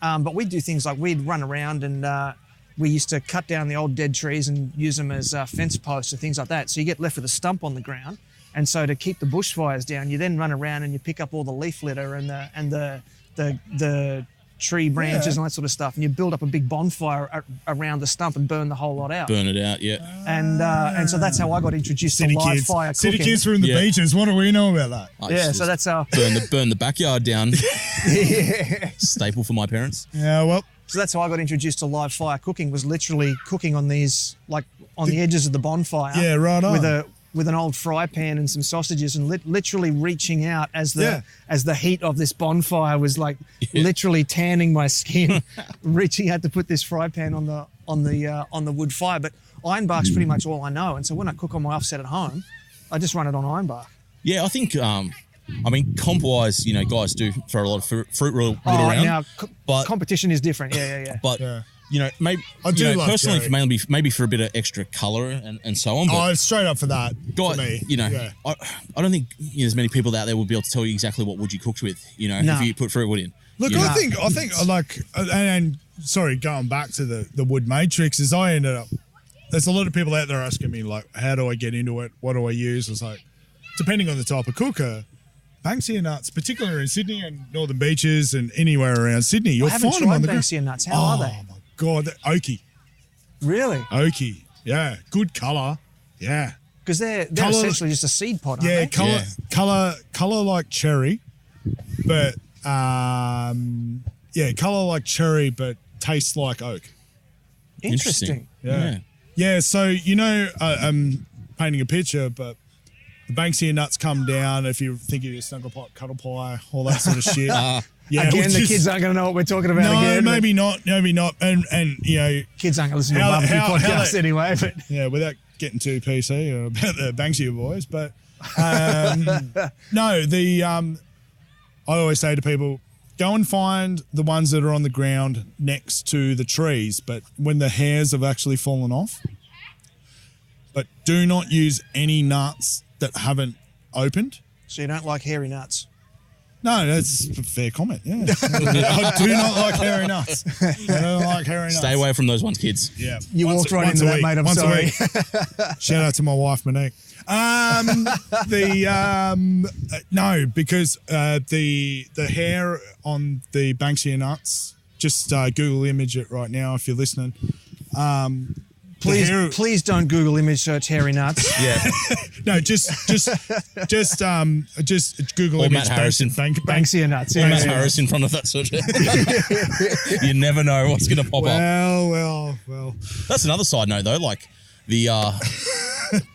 But we'd do things like we'd run around and we used to cut down the old dead trees and use them as fence posts and things like that. So you get left with a stump on the ground. And so to keep the bushfires down, you then run around and you pick up all the leaf litter and the tree branches and all that sort of stuff, and you build up a big bonfire around the stump and burn the whole lot out. Burn it out, yeah. And so that's how I got introduced to live fire cooking. City kids from the Yeah. beaches. What do we know about that? I Yeah, just so that's how. burn the backyard down. Staple for my parents. Yeah, well, So that's how I got introduced to live fire cooking. Was literally cooking on these, like on the edges of the bonfire. Yeah, right on. With an old fry pan and some sausages, and literally reaching out as the heat of this bonfire was like literally tanning my skin. Reaching out to put this fry pan on the wood fire. But ironbark's pretty much all I know, and so when I cook on my offset at home, I just run it on ironbark. Yeah, I think, comp-wise, guys do throw a lot of fruit wood around. Now but competition is different. Yeah. But maybe I do love personally, cherry. maybe for a bit of extra colour and so on. But oh, straight up for that. For me. I don't think there's many people out there will be able to tell you exactly what wood you cooked with. No. If you put fruit wood in. Look, I think like, and sorry, going back to the wood matrix, is I ended up. There's a lot of people out there asking me like, how do I get into it? What do I use? It's like, depending on the type of cooker. Banksia nuts, particularly in Sydney and Northern Beaches and anywhere around Sydney, you'll I haven't find them on tried the ground. Banksia nuts. How are they? Oh my god, they're oaky. Really? Oaky, yeah, good colour, yeah, Because they're Colour- essentially just a seed pod, aren't yeah, they? colour like cherry, but colour like cherry, but tastes like oak. Interesting. Yeah. So I'm painting a picture, but the Banksia nuts come down if you think of your snuggle pot, cuddle pie, all that sort of shit. Yeah, Again, which the is- kids aren't going to know what we're talking about No, again. maybe not. And Kids aren't going to listen to a How- barbecue how podcast they- anyway. But yeah, without getting too PC about the Banksia boys, but no, I always say to people, go and find the ones that are on the ground next to the trees, but when the hairs have actually fallen off. But do not use any nuts that haven't opened. so you don't like hairy nuts? No, that's a fair comment, yeah. I do not like hairy nuts. I don't like hairy nuts. Stay away from those ones, kids. Yeah. You walked right into that, mate. I'm Once a sorry. week. Shout out to my wife, Monique. No, because the hair on the Banksia nuts, just Google image it right now if you're listening. Please don't Google image search hairy nuts. Yeah. No, just Google Or image Matt Harrison. Banksia nuts. Or Yeah, Matt yeah. Harris in front of that search. You never know what's going to pop up. Well. That's another side note, though. Like the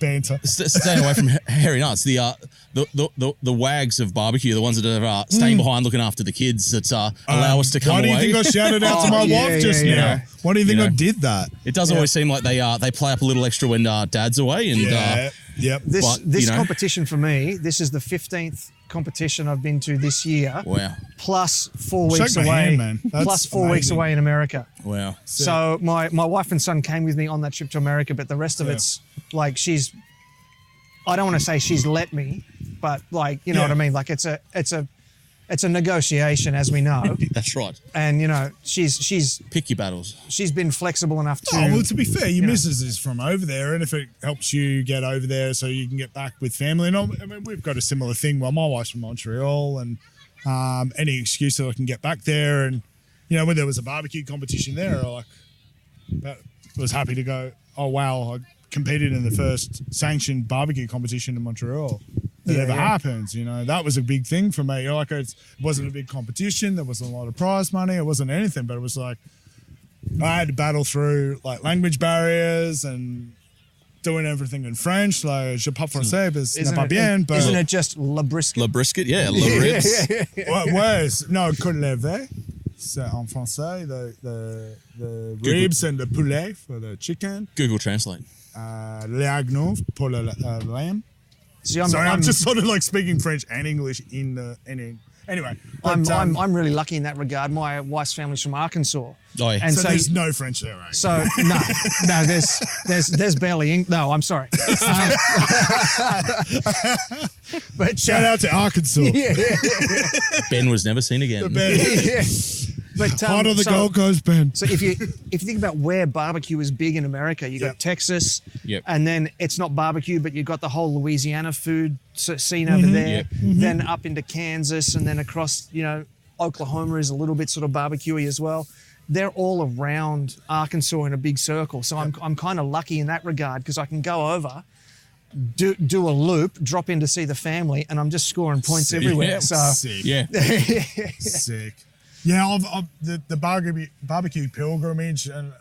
Banter. staying away from hairy nuts. The wags of barbecue, the ones that are staying behind, looking after the kids, that allow us to come Why do you away. think I shouted out to my wife just now? Why do you think I did that? It does always seem like they play up a little extra when Dad's away, and Yep. This competition for me, this is the 15th competition I've been to this year. wow, Plus 4 Shake weeks my away. hand, man. That's Plus 4 weeks amazing. away in America. wow. So my wife and son came with me on that trip to America, but the rest of it's like I don't want to say she's let me, but like, you know what I mean? Like it's a it's a negotiation, as we know. That's right. And, you know, she's Pick your battles. she's been flexible enough to... Oh, well, to be fair, your know. missus is from over there, and if it helps you get over there so you can get back with family, and I mean, we've got a similar thing. Well, my wife's from Montreal, and any excuse that I can get back there, and, you know, when there was a barbecue competition there, I was happy to go, oh, wow, I competed in the first sanctioned barbecue competition in Montreal that ever happens. You know, that was a big thing for me. Like, it wasn't a big competition. There wasn't a lot of prize money. It wasn't anything, but it was like I had to battle through like language barriers and doing everything in French. Like, je parle français, n'est pas bien. But isn't it just le brisket? Le brisket, yeah, le ribs. No, côte levée. C'est en français, the ribs and the poulet for the chicken. Google Translate. L'agneau pour the lamb. See, I'm just sort of like speaking French and English anyway. But, I'm really lucky in that regard. My wife's family's from Arkansas. Oh, yeah. And so there's no French there, right? So no, there's barely no. I'm sorry. But shout out to Arkansas. Ben was never seen again. But Part of the Gold Coast, Ben. So if you think about where barbecue is big in America, you got Texas, and then it's not barbecue, but you've got the whole Louisiana food scene over there. Then up into Kansas, and then across, you know, Oklahoma is a little bit sort of barbecuey as well. They're all around Arkansas in a big circle. So I'm kind of lucky in that regard because I can go over, do a loop, drop in to see the family, and I'm just scoring points everywhere. Yeah. So Sick. Yeah. Sick. Yeah, the barbecue pilgrimage, and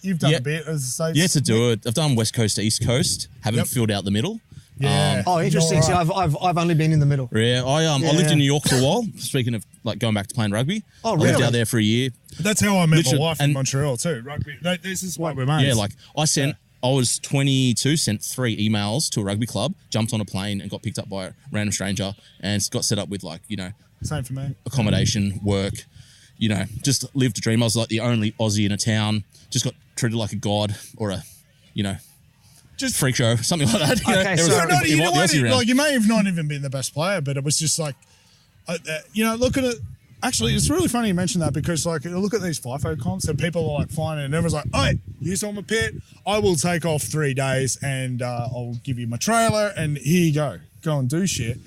you've done a bit as a Yeah, to do it. I've done West Coast to East Coast. Haven't filled out the middle. Yeah. oh, interesting. Right. See, I've only been in the middle. Yeah, I lived in New York for a while. Speaking of like going back to playing rugby, Oh, I lived really? out there for a year. That's how I met my wife in and- Montreal too. Rugby. This is what we're mates. Yeah, like I was 22, sent 3 emails to a rugby club, jumped on a plane and got picked up by a random stranger and got set up with like, you know, Same for me. accommodation, work, you know, just lived a dream. I was like the only Aussie in a town, just got treated like a god or a, you know, just freak show, something like that. You know, Okay, there so- was- You know the what? Aussie round. Like, you may have not even been the best player, but it was just like, you know, look at it. Actually, it's really funny you mention that because, like, you look at these FIFO comps and people are like flying in and everyone's like, "Oh, you saw my pit. I will take off 3 days and I'll give you my trailer and here you go and do shit."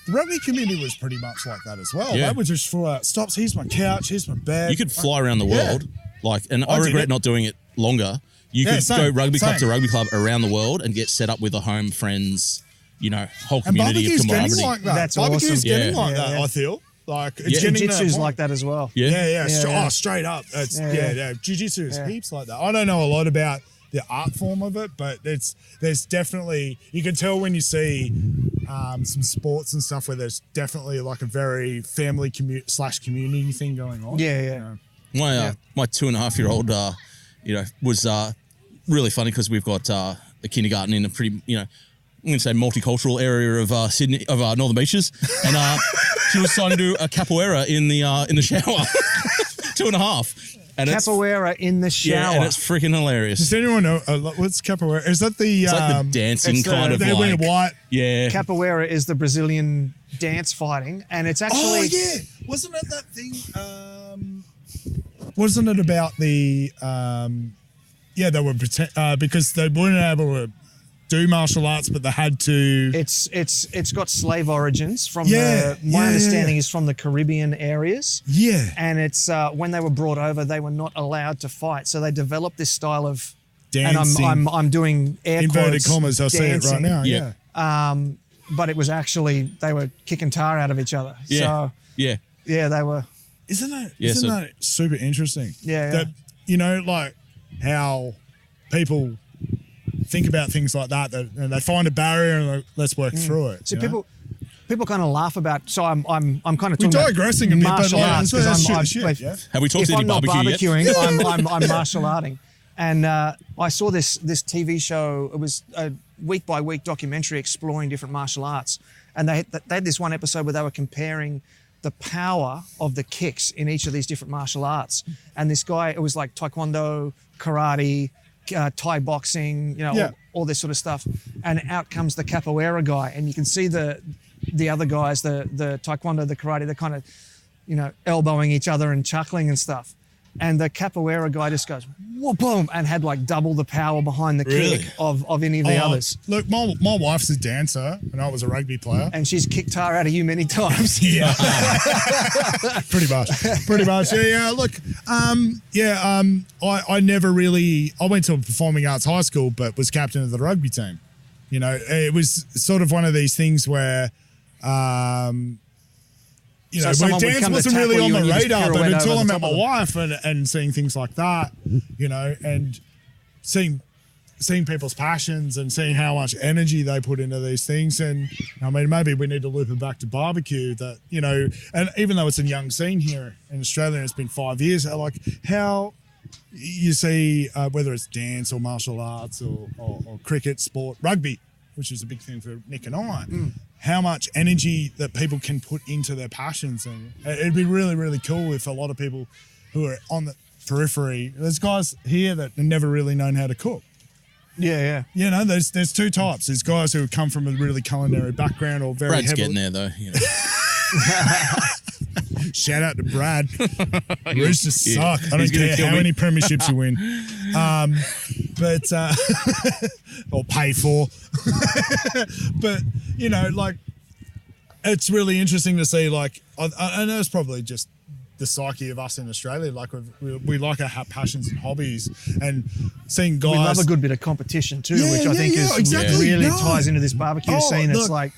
The rugby community was pretty much like that as well. Yeah. They were just full out stops. Here's my couch. Here's my bed. You could fly around the Yeah. world, like, and I I did regret it. not doing it longer. You Yeah, could same, go rugby club same. to rugby club around the world and get set up with a home, friends, you know, whole And community of barbecue's camaraderie. getting like that. That's Barbecue's awesome. getting Yeah. like that. Yeah. I feel like it's Yeah. getting to that Jiu-jitsu's point. like that as well. Yeah. Yeah. Straight up. It's, Yeah. Jiu-jitsu is Yeah. heaps like that. I don't know a lot about the art form of it, but there's definitely, you can tell when you see some sports and stuff where there's definitely like a very family community thing going on. Yeah. My 2.5-year-old, you know, was really funny because we've got a kindergarten in a pretty, you know, I'm going to say multicultural area of Sydney, of Northern Beaches, and she was trying to do a capoeira in the shower, 2.5. And Capoeira in the shower. Yeah, and it's freaking hilarious. Does anyone know what's capoeira? Is that the It's like the dancing it's the- kind of they wear like white? yeah. Capoeira is the Brazilian dance fighting, and it's actually Oh yeah, wasn't it that thing? Wasn't it about the? Yeah, they were because they weren't able to do martial arts, but they had to. It's got slave origins from Yeah, my yeah, understanding yeah. is from the Caribbean areas. Yeah, And it's when they were brought over, they were not allowed to fight, so they developed this style of dancing. And I'm doing air inverted quotes, commas. I see it right dancing. now. Yeah. Yeah. But it was actually they were kicking tar out of each other. Yeah. So Yeah. yeah, they were. Isn't that Yeah, isn't so- that super interesting? Yeah, That, you know, like how people think about things like that, and they find a barrier and like, let's work through it. So you know? people kind of laugh about. So I'm kind of We're talking about digressing a bit, but martial like, arts that's because I'm shit, yeah. Have we talked if to any I'm not barbecue yet? barbecuing, I'm martial arting. And I saw this TV show. It was a week by week documentary exploring different martial arts, and they had this one episode where they were comparing the power of the kicks in each of these different martial arts. And this guy, it was like taekwondo, karate, Thai boxing, you know, Yeah. all this sort of stuff. And out comes the capoeira guy, and you can see the the other guys, the taekwondo, the karate, they're kind of, elbowing each other and chuckling and stuff. And the capoeira guy just goes, whoop, boom, and had like double the power behind the kick of any of the others. Look, my wife's a dancer and I was a rugby player. And she's kicked tar out of you many times. Yeah. Pretty much. Yeah. Look, I never really, I went to a performing arts high school, but was captain of the rugby team. It was sort of one of these things where, where dance wasn't really on the radar, but until I met my wife and seeing things like that, and seeing people's passions and seeing how much energy they put into these things. And I mean, maybe we need to loop it back to barbecue that, and even though it's a young scene here in Australia, and it's been 5 years, like how you see, whether it's dance or martial arts or cricket, sport, rugby, which is a big thing for Nick and I, how much energy that people can put into their passions. And it'd be really, really cool if a lot of people who are on the periphery, there's guys here that have never really known how to cook. Yeah. There's two types. There's guys who come from a really culinary background or very Brad's heavily. getting there though. Shout out to Brad. Roosters suck. I don't care how many premierships you win. Or pay for. But, it's really interesting to see, I know it's probably just the psyche of us in Australia. Like, we like our passions and hobbies, and seeing guys. We love a good bit of competition too, which I think really ties into this barbecue scene. It's like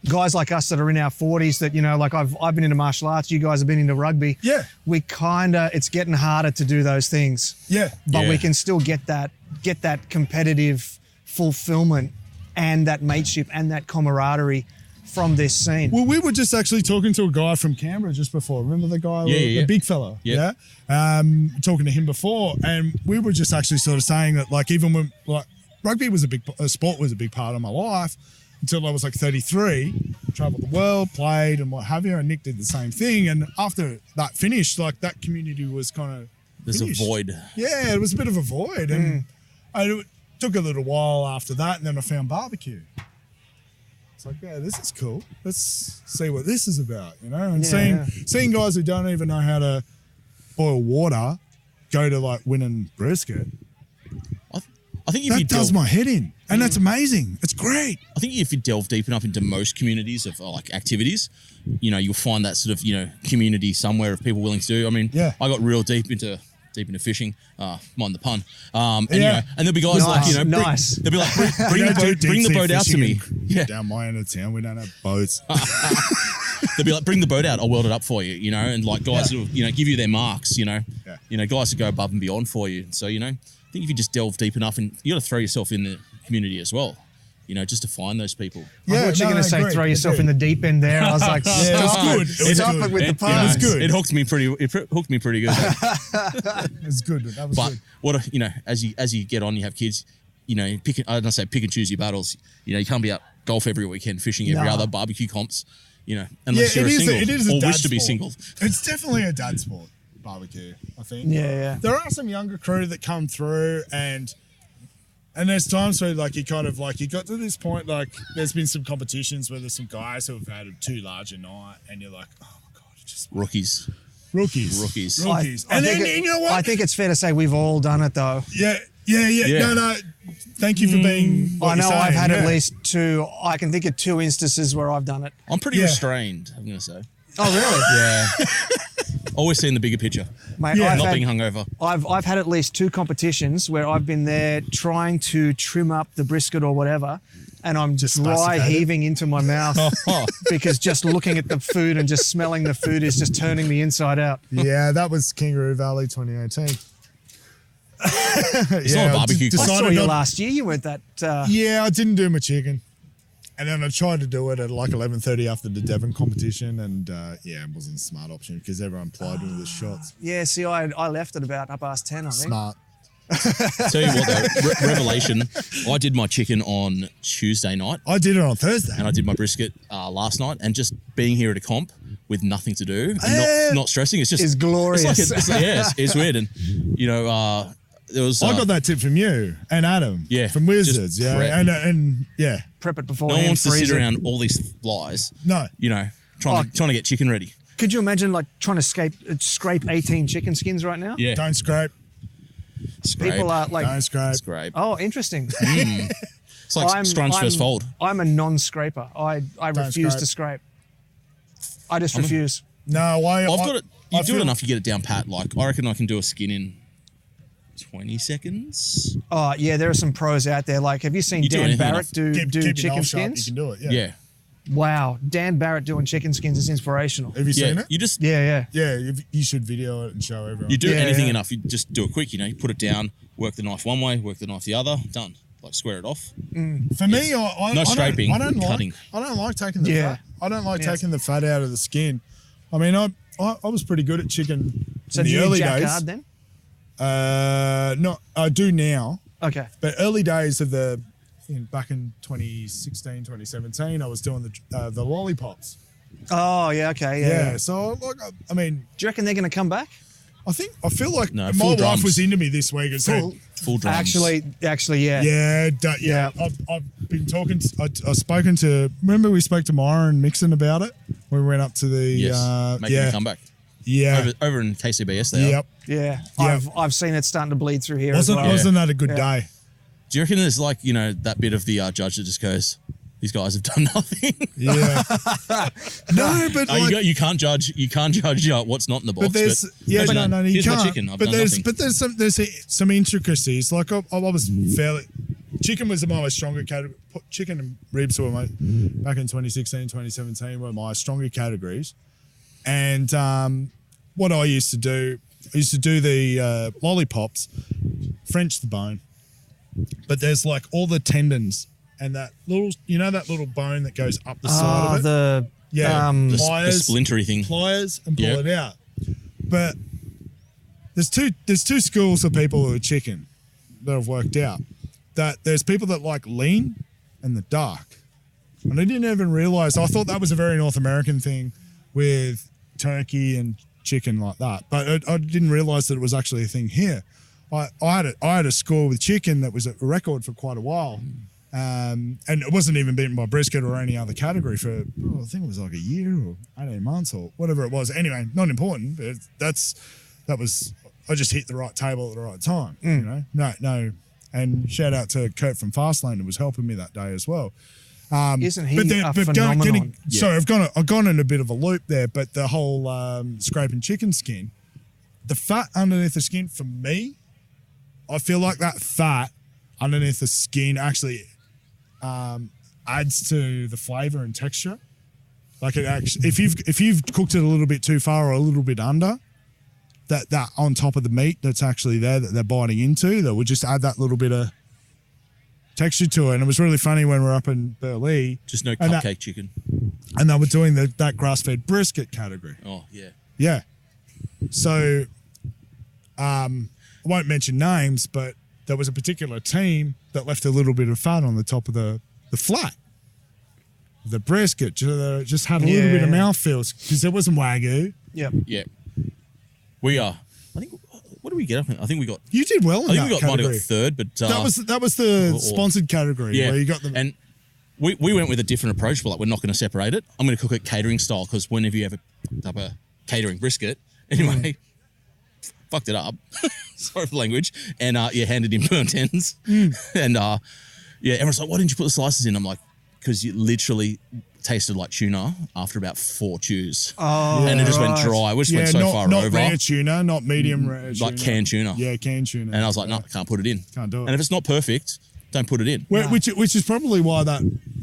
guys like us that are in our 40s that, I've been into martial arts, you guys have been into rugby. Yeah. We it's getting harder to do those things. Yeah. But we can still get that competitive fulfillment and that mateship and that camaraderie from this scene. Well, we were just actually talking to a guy from Canberra just before. Remember the guy, the big fella? Yeah. Talking to him before, and we were just actually sort of saying that, even when rugby was sport was a big part of my life until I was 33, traveled the world, played and what have you, and Nick did the same thing. And after that finished, that community was kind of There's finished. a void. Yeah, it was a bit of a void, and it took a little while after that, and then I found barbecue. It's like, yeah, this is cool. Let's see what this is about, And seeing guys who don't even know how to boil water go to winning brisket. I think that does my head in, and that's amazing. It's great. I think if you delve deep enough into most communities of activities, you'll find that sort of community somewhere of people willing to do. I mean, I got real deep into fishing, mind the pun. And there'll be guys they'll be like, bring the boat out to me. Yeah. Down my end of town, we don't have boats. They'll be like, bring the boat out, I'll weld it up for you, and guys will, give you their marks, guys will go above and beyond for you. So, I think if you just delve deep enough, and you got to throw yourself in the community as well, just to find those people. I thought you were going to say throw yourself in the deep end there. I was like, stop it with the pun. It was good. It hooked me pretty good. It was good. That was good. But as you get on, you have kids, pick and choose your battles. You can't be out golf every weekend, fishing every other, barbecue comps, unless you're single or wish to be single. It's definitely a dad sport, barbecue, I think. Yeah. There are some younger crew that come through, and there's times where you kind of you got to this point, there's been some competitions where there's some guys who have had too large a night, and you're like, oh my God, it's just rookies. And then you know what? I think it's fair to say we've all done it though. Yeah. No. Thank you for being. I know I've had at least two. I can think of 2 instances where I've done it. I'm pretty restrained, I'm going to say. Oh, really? Yeah. Always seeing the bigger picture. Mate, not being hungover. I've had at least 2 competitions where I've been there trying to trim up the brisket or whatever, and I'm just dry heaving into my mouth because just looking at the food and just smelling the food is just turning me inside out. Yeah, that was Kangaroo Valley 2018. It's not a barbecue. I saw you last year. You weren't that. Yeah, I didn't do my chicken. And then I tried to do it at 11:30 after the Devon competition, and it wasn't a smart option because everyone plied me with the shots. Yeah, see, I left at about 10:30, I think. Smart. Tell you what though, revelation, I did my chicken on Tuesday night. I did it on Thursday. And I did my brisket last night, and just being here at a comp with nothing to do and not stressing, it's just... It's glorious. It's weird. And, there was. I got that tip from you and Adam. Yeah, from Wizards. just Yeah, prep. and yeah. Prep it No beforehand. one wants to freeze sit it. around all these flies. No. You know, trying to get chicken ready. Could you imagine like trying to scrape 18 chicken skins right now? Yeah. Don't scrape. Scrape. People are like, Don't scrape. Scrape. oh, interesting. It's like strange first fold. I'm a non-scraper. I refuse scrape. to scrape. I just refuse. No, I've got it. You I do feel- it enough, you get it down pat. Like, I reckon I can do a skin in 20 seconds. Oh, yeah, there are some pros out there. Like, have you seen You do Dan anything Barrett enough. do keep your chicken mouth shut, skins? You can do it. Yeah. Yeah. Wow, Dan Barrett doing chicken skins is inspirational. Have you Yeah. seen it? You just, Yeah. Yeah, you should video it and show everyone. you do Yeah, anything yeah. enough, you just do it quick. You know, you put it down, work the knife one way, work the knife the other, done. Like, square it off. For me, I No I scraping, don't cutting. I don't like taking the Yeah. fat. I don't like Yeah. taking the fat out of the skin. I mean, I was pretty good at chicken So in do the you early jack days. hard then? No, I do now. Okay. But early days of back in 2016, 2017, I was doing the lollipops. Oh, yeah, okay. Yeah. So, like, I mean, Do you reckon they're going to come back? I feel like No, my full wife drums. was into me this week and said, Full drums. Actually, yeah. yeah. I've been talking. I've spoken to. Remember, we spoke to Myra and Mixon about it when we went up to the. Yes. Making a comeback. Yeah. Over in KCBS they are. Yep. Yeah. Yeah. I've seen it starting to bleed through here as well. Wasn't that a good Yeah. day? Do you reckon there's like, you know, that bit of the judge that just goes, these guys have done nothing? Yeah. No, but like, you can't judge what's not in the box. but there's but yeah, imagine no, that. you Here's can't. my chicken. I've but done there's nothing. there's some intricacies. Like I was fairly. Chicken was my stronger category. Chicken and ribs were back in 2016, 2017 were my stronger categories. And what I used to do the lollipops, French the bone. But there's like all the tendons and that little bone that goes up the side of it. The The pliers, splintery thing. pliers and pull Yep. it out. But there's two schools of people who are chicken that have worked out. That there's people that like lean and the dark. And I didn't even realize, I thought that was a very North American thing with turkey and chicken like that. But I didn't realize that it was actually a thing here. I had a score with chicken that was a record for quite a while. And it wasn't even beaten by brisket or any other category for, I think it was like a year or 18 months or whatever it was. Anyway, not important, but I just hit the right table at the right time, you know? No. And shout out to Kurt from Fastlane who was helping me that day as well. Isn't he a phenomenon? Sorry, I've gone in a bit of a loop there, but the whole scraping chicken skin, the fat underneath the skin, for me, I feel like that fat underneath the skin actually adds to the flavour and texture. Like it actually, if you've cooked it a little bit too far or a little bit under, that on top of the meat that's actually there that they're biting into, that would just add that little bit of texture to it. And it was really funny when we were up in Burleigh. Just no and cupcake chicken. And they were doing that grass-fed brisket category. Oh, yeah. Yeah. So, I won't mention names, but there was a particular team that left a little bit of fat on the top of the flat. The brisket just had a little bit of mouthfeel because there wasn't Wagyu. Yep. Yeah. We are. I think. What did we get up in? I think we got. You did well in I that think we might have category. got third, but That was the or- sponsored category yeah. where you got the. And we went with a different approach. We're like, we're not going to separate it. I'm going to cook it catering style because whenever you have a catering brisket, anyway, fucked it up. Sorry for the language. And handed in burnt ends. And everyone's like, why didn't you put the slices in? I'm like, because you literally tasted like tuna after about 4 chews. Oh, and it just went dry. We just went so far not over. rare tuna, not medium rare tuna. Like canned tuna. Yeah, canned tuna. And I was like, no, can't put it in. Can't do it. And if it's not perfect, don't put it in. Which is probably why that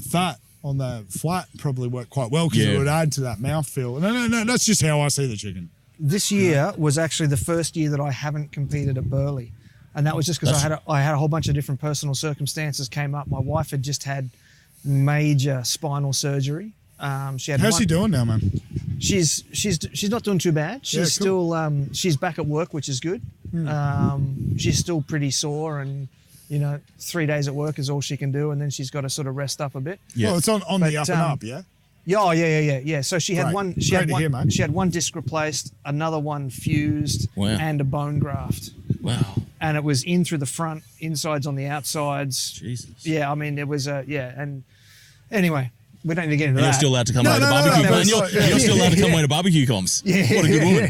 fat on the flat probably worked quite well because it would add to that mouthfeel. No, that's just how I see the chicken. This year was actually the first year that I haven't competed at Burleigh. And that was just because I had a whole bunch of different personal circumstances came up. My wife had just had major spinal surgery. How's she doing now, man? She's not doing too bad. She's still she's back at work, which is good. She's still pretty sore, and 3 days at work is all she can do, and then she's got to sort of rest up a bit. Yeah. Well, it's on the up and up, yeah. Yeah. So she had Great. one. Great to hear, mate. She had one disc replaced, another one fused, Wow. and a bone graft. Wow. and it was in through the front, insides on the outsides. Jesus. Yeah, I mean, there was and anyway, we don't need to get into And you're that. still allowed to come away to barbecue comps. You're still allowed to come away to barbecue comps. Yeah, What a good woman.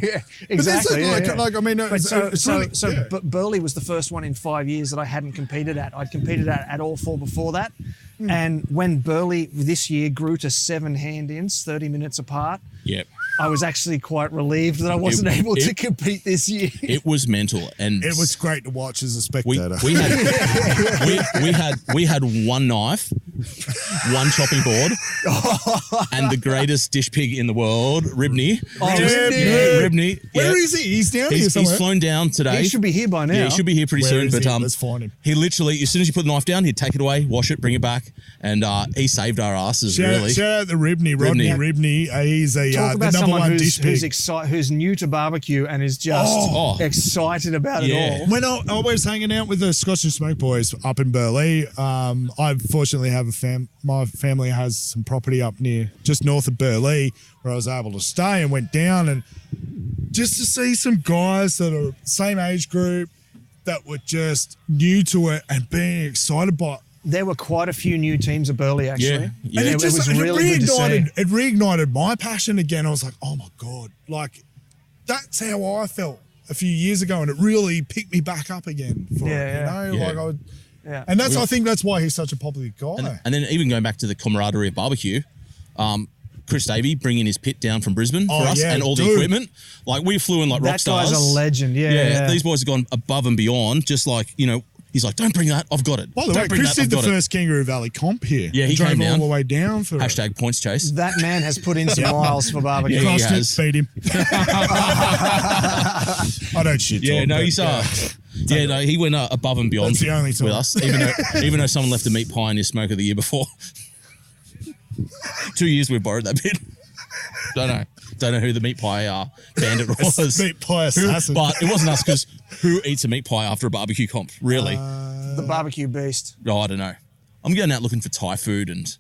Exactly. I mean, But so Burleigh was the first one in 5 years that I hadn't competed at. I'd competed at all 4 before that. And when Burleigh this year grew to 7 hand-ins, 30 minutes apart, Yep. I was actually quite relieved that I wasn't able to compete this year. It was mental, and it was great to watch as a spectator. We had one knife, one chopping board, and the greatest dish pig in the world, Ribney. Ribney. Where is he? He's down here somewhere. He's flown down today. He should be here by now. Yeah, he should be here pretty soon. But let's find him. He literally, as soon as you put the knife down, he'd take it away, wash it, bring it back, and he saved our asses. Really. Shout out to Ribney, Rodney Ribney. He's Talk the about number someone one dish pig. who's new to barbecue and is just excited about it all. When I was hanging out with the Scotch and Smoke boys up in Burleigh, I fortunately have my family has some property up near, just north of Burleigh, where I was able to stay, and went down, and just to see some guys that are same age group that were just new to it and being excited by it. There were quite a few new teams at Burleigh, actually. Yeah. And it was really good to see. It reignited my passion again. I was like, oh my God, like that's how I felt a few years ago, and it really picked me back up again. For it, you know, and that's I think that's why he's such a popular guy. And then even going back to the camaraderie of barbecue, Chris Davey bringing his pit down from Brisbane for us and all the equipment. Like we flew in like rock stars. That guy's a legend. Yeah. These boys have gone above and beyond. Just like, you know, he's like, don't bring that. I've got it. By the way, Chris did the first Kangaroo Valley comp here. Yeah, he drove came down all the way down for # points chase. That man has put in some miles for barbecue. Yeah, he Crossed has. it, beat him. I don't shit talk. Yeah, no, but, he's he went above and beyond That's the only time. with us, even though someone left a meat pie in his smoker the year before. 2 years we borrowed that bit. Don't know who the meat pie bandit was. Meat pie assassin. But it wasn't us, because who eats a meat pie after a barbecue comp? Really? The barbecue beast. Oh, I don't know. I'm going out looking for Thai food and,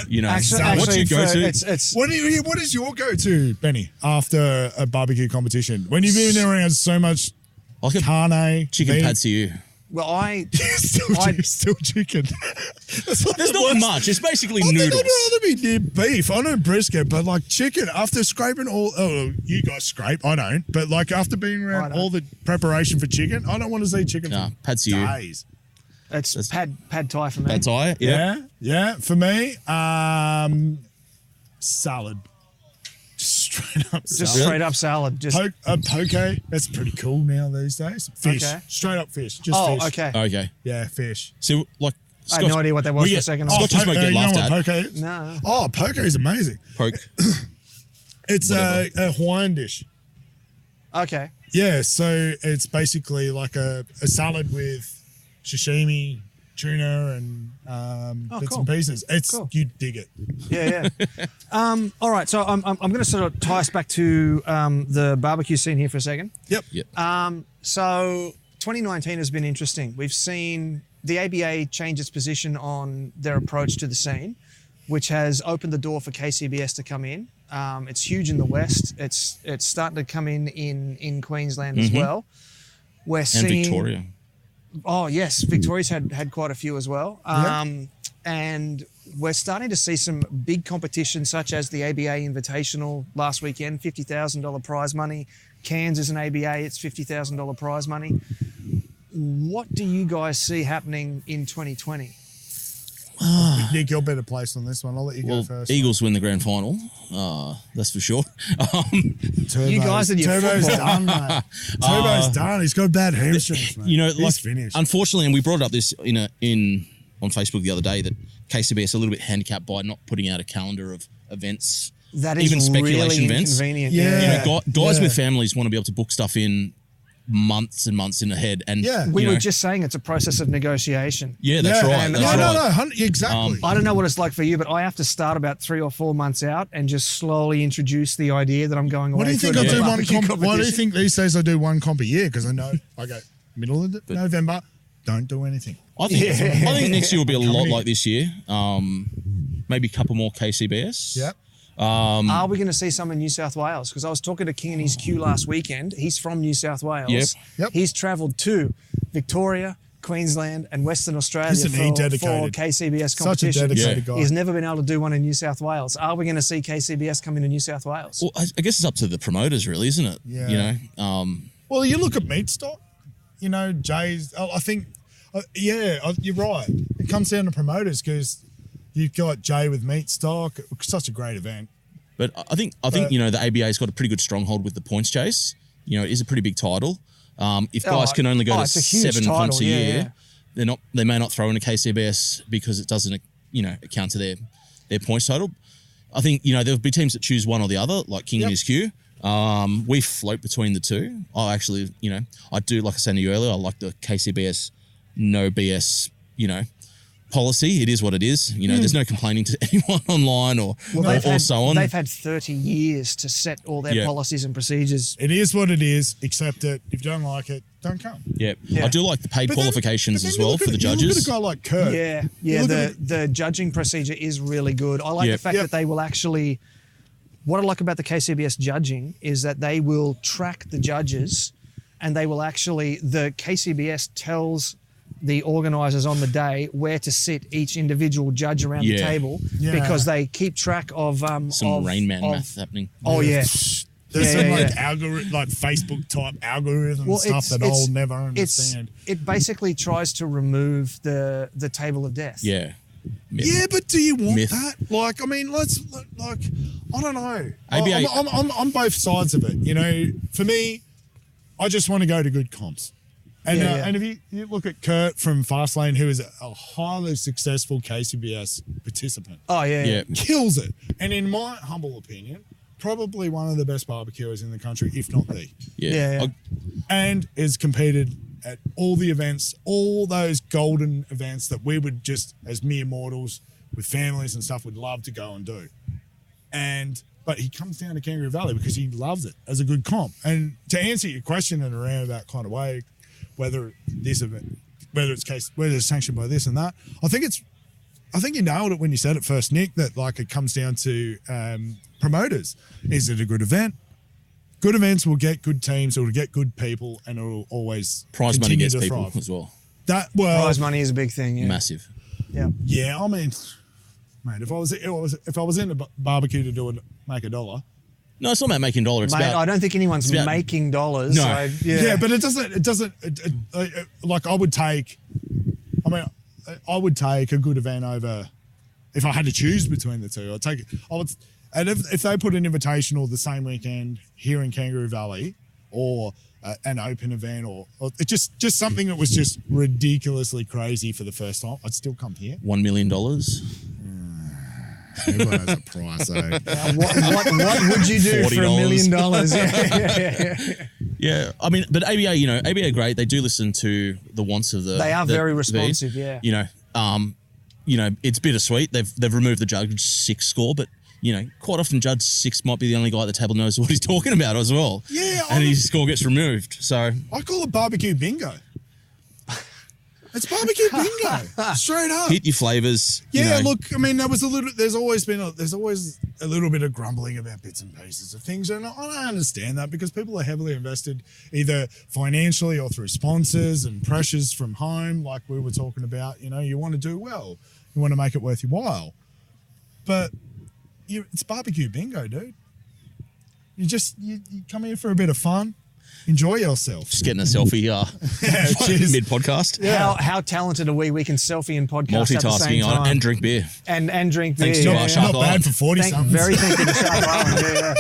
you know, Actually, what's your go-to? What is your go-to, Benny, after a barbecue competition? When you've been around so much Like a carne, chicken meat, pad see Well, still chicken. There's not much. It's basically noodles. I'd rather be near beef. I know brisket, but like chicken, after scraping you guys scrape, I don't. But like after being around all the preparation for chicken, I don't want to see chicken for pad see days. It's pad Thai for me. Pad Thai, Yeah. For me, salad. Straight up salad. Just poke. That's pretty cool now these days. Fish. Okay. Straight up fish. Just fish. Okay. Yeah, fish. So, like, I had no idea what that was for a second. Scotch and Smoke get laughed at. Poke is? No. Oh, poke is amazing. Poke. It's a Hawaiian dish. Okay. Yeah, so it's basically like a salad with sashimi, tuna, and bits and pieces. It's cool. You dig it. Yeah. All right, so I'm going to sort of tie us back to the barbecue scene here for a second. Yep. So 2019 has been interesting. We've seen the ABA change its position on their approach to the scene, which has opened the door for KCBS to come in. It's huge in the West. It's starting to come in Queensland as well. We're seeing Victoria. Oh yes, Victoria's had quite a few as well. And we're starting to see some big competitions such as the ABA Invitational last weekend, $50,000 prize money. Cairns is an ABA, it's $50,000 prize money. What do you guys see happening in 2020? Nick, you're better placed on this one. I'll let you go first. Eagles win the grand final. That's for sure. You guys and your Turbo's football. done, mate. Turbo's done. He's got bad hamstrings, mate. You know, he's finished. Unfortunately, and we brought up this on Facebook the other day, that KCBS a little bit handicapped by not putting out a calendar of events. That is even speculation really events. Inconvenient. Yeah. You know, guys with families want to be able to book stuff in months and months in ahead. And we were just saying it's a process of negotiation. Yeah, that's right. And No, exactly. I don't know what it's like for you, but I have to start about 3 or 4 months out and just slowly introduce the idea that I'm going away. What do you think I to do a one barbecue comp? Why do you competition. think these days I do one comp a year? Because I know I go middle of November, don't do anything. I think next year will be a lot like this year. Maybe a couple more KCBS. Yep. Are we going to see some in New South Wales? Because I was talking to King and his Q last weekend. He's from New South Wales. Yep. He's travelled to Victoria, Queensland, and Western Australia Isn't he for dedicated? KCBS Such a competition. dedicated guy. He's never been able to do one in New South Wales. Are we going to see KCBS come into New South Wales? Well, I guess it's up to the promoters, really, isn't it? Yeah. You know, Well, you look at meat stock, you know, Jay's, I think, you're right. It comes down to promoters because you've got Jay with meat stock. Such a great event. but I think you know, the ABA's got a pretty good stronghold with the points chase. You know, it is a pretty big title. If guys can only go to it's a huge 7 title, comps a yeah, year, they may not throw in a KCBS because it doesn't, you know, account to their points total. I think, you know, there'll be teams that choose one or the other, like King and his Q. We float between the two. I actually, you know, I do, like I said to you earlier, I like the KCBS no BS, you know, policy. It is what it is. You know, there's no complaining to anyone online or so on. They've had 30 years to set all their policies and procedures. It is what it is, except that if you don't like it, don't come. Yeah. I do like the paid qualifications as well for the judges. You look at a guy like Kurt. The judging procedure is really good. I like the fact that they will actually, what I like about the KCBS judging is that they will track the judges and they will actually, the KCBS tells the organisers on the day where to sit each individual judge around the table because they keep track of some Rain Man math happening. Oh yeah. There's some like Facebook type algorithm stuff that I'll never understand. It basically tries to remove the table of death. Yeah. Myth. Yeah, but do you want Myth. that? Like, I mean, I don't know. ABA I'm both sides of it. You know, for me, I just want to go to good comps. And and if you look at Kurt from Fastlane, who is a highly successful KCBS participant. Oh, yeah. Kills it. And in my humble opinion, probably one of the best barbecuers in the country, if not the. Yeah. And is competed at all the events, all those golden events that we would just, as mere mortals with families and stuff, would love to go and do. But he comes down to Kangaroo Valley because he loves it as a good comp. And to answer your question in a roundabout kind of way, whether it's sanctioned by this and that, I think you nailed it when you said it first, Nick, that like it comes down to promoters. Is it a good event? Good events will get good teams, it will get good people, and it will always prize money gets to people thrive. as well. Prize money is a big thing. Yeah. Massive. Yeah. Yeah, I mean, mate, if I was in a barbecue to make $1. No, it's not about making $1. It's Mate, about, I don't think anyone's making dollars. No. So, Yeah, but it doesn't. Like I would take a good event over if I had to choose between the two. I'd take it. And if they put an invitational the same weekend here in Kangaroo Valley, or an open event, or it just something that was just ridiculously crazy for the first time, I'd still come here. $1 million. Everyone has a price, though. what would you do for $1 million? Yeah, I mean, but ABA, you know, ABA are great. They do listen to the wants of the. They are very responsive. Yeah. You know, it's bittersweet. They've removed the Judge 6 score, but you know, quite often Judge 6 might be the only guy at the table knows what he's talking about as well. Yeah, and his score gets removed. So I call it barbecue bingo. It's barbecue bingo, straight up. Hit your flavors. Yeah, you know. look, I mean, there's always a little bit of grumbling about bits and pieces of things, and I understand that because people are heavily invested either financially or through sponsors and pressures from home, like we were talking about. You know, you want to do well, you want to make it worth your while, but it's barbecue bingo, dude. You come here for a bit of fun. Enjoy yourself. Just getting a selfie mid podcast. Yeah. How talented are we? We can selfie and podcast at the same time. And drink beer. And drink beer. Thanks to our Shark Not bad for 40-somethings. Very thankful to Shark Island.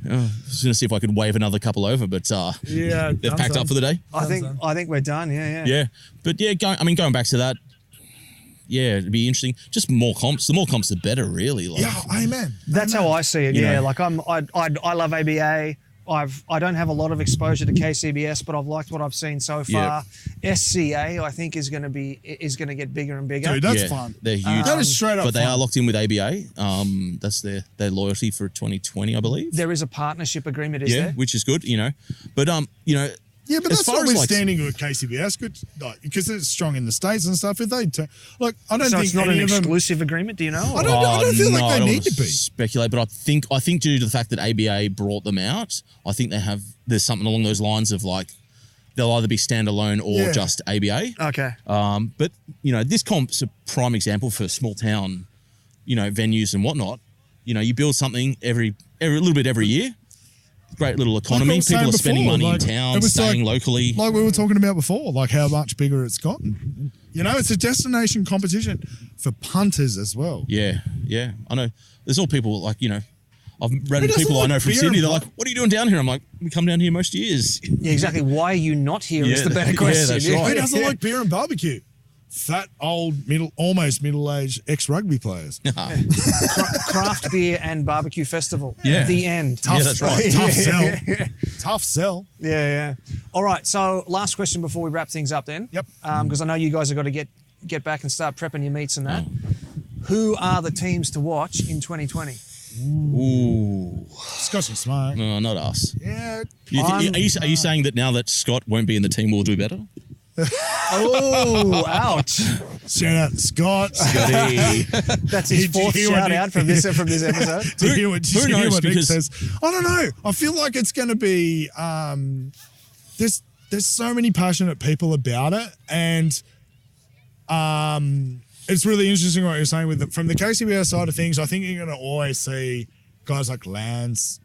I was going to see if I could wave another couple over, but they've packed up for the day. I think we're done. Yeah. Yeah, but going back to that. Yeah, it'd be interesting. Just more comps. The more comps, the better, really. Like, yeah, amen. That's how I see it. You Yeah, know. like I love ABA. I don't have a lot of exposure to KCBS, but I've liked what I've seen so far. SCA, I think, is going to get bigger and bigger. Dude, that's fun. They're huge. That is straight up But they fun. are locked in with ABA. That's their loyalty for 2020, I believe. There is a partnership agreement, is there? Which is good, you know. But Yeah, but as that's far as, notwithstanding with KCBS, good, because it's strong in the States and stuff. If they I don't So think it's not any an of them. exclusive agreement, do you know? I don't feel like they don't need wanna to be. speculate, but I think due to the fact that ABA brought them out, I think there's something along those lines of like they'll either be standalone or just ABA. Okay. But, this comp's a prime example for small town, venues and whatnot. You build something every little bit every year. Great little economy. Like People are spending money in town, it was staying locally. Like we were talking about before, like how much bigger it's gotten. It's a destination competition for punters as well. Yeah. I know. There's all people like, I've read people I know from Sydney. They're like, "What are you doing down here?" I'm like, "We come down here most years." Yeah, exactly. Why are you not here is the better question. Yeah, that's right. Who doesn't like beer and barbecue? Fat, old, almost middle-aged ex-rugby players. Craft beer and barbecue festival. Yeah. The end. Yeah, that's right. Tough sell. Tough sell. Yeah. All right. So last question before we wrap things up then. Yep. Because I know you guys have got to get back and start prepping your meats and that. Who are the teams to watch in 2020? Ooh. Scotch and Smoke. No, not us. Yeah. Are you saying that now that Scott won't be in the team, we'll do better? Oh, ouch. Shout out to Scott. Scotty. That's his fourth shout out from this episode. To hear what Nick because says. I don't know. I feel like it's going to be, there's so many passionate people about it. And it's really interesting what you're saying from the KCBS side of things. I think you're going to always see guys like Lance,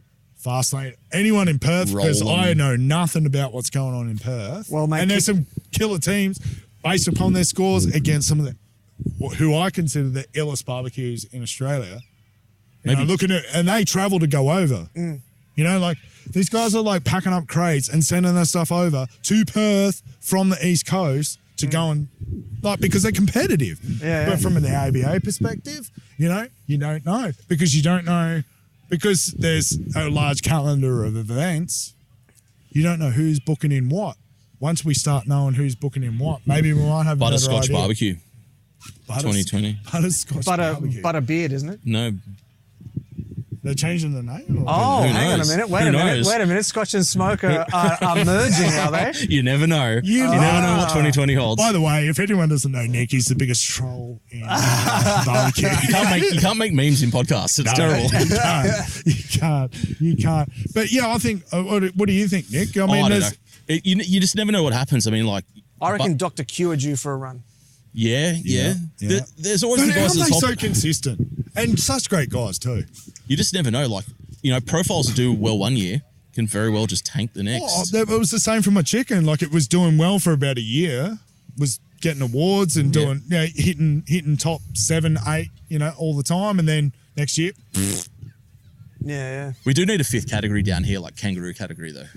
Fastlane, anyone in Perth, because I know nothing about what's going on in Perth. Well, mate, and there's some killer teams based upon their scores against some of the, who I consider the illest barbecues in Australia. Looking at, and they travel to go over. Like these guys are like packing up crates and sending their stuff over to Perth from the East Coast to go and because they're competitive. But from an ABA perspective, you don't know because you don't know. Because there's a large calendar of events, you don't know who's booking in what. Once we start knowing who's booking in what, maybe we might have a better Butterscotch idea. Barbecue. 2020. Butterscotch Barbecue. Butterbeard, isn't it? No. They're changing the name? Oh, Who hang on a knows? minute. Who knows? Wait a minute. Scotch and Smoke are merging, are they? You never know. You never know what 2020 holds. By the way, if anyone doesn't know Nick, he's the biggest troll in barbecue. You can't make memes in podcasts. It's terrible. You can't. But yeah, I think, what do you think, Nick? I mean, I don't know. You just never know what happens. I mean, like... I reckon Dr. Q are due for a run. Yeah. There's always the guys at the top. so consistent? And such great guys too. You just never know. Like, profiles that do well one year can very well just tank the next. It was the same for my chicken. Like, it was doing well for about a year, was getting awards and doing, hitting top 7, 8, all the time. And then next year, Yeah. We do need a 5th category down here, like kangaroo category, though.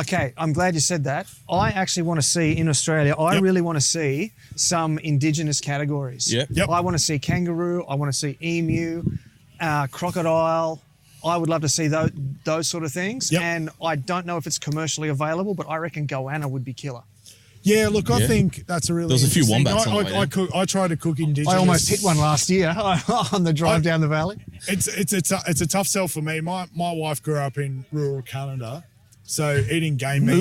Okay, I'm glad you said that. I actually want to see in Australia, I really want to see some Indigenous categories. Yep. I want to see kangaroo, I want to see emu, crocodile. I would love to see those sort of things. Yep. And I don't know if it's commercially available, but I reckon goanna would be killer. Yeah, look, I think that's a really There's a few interesting- wombats on the way. I try to cook Indigenous. I almost hit one last year on the drive down the valley. It's a tough sell for me. My wife grew up in rural Canada, so eating game meat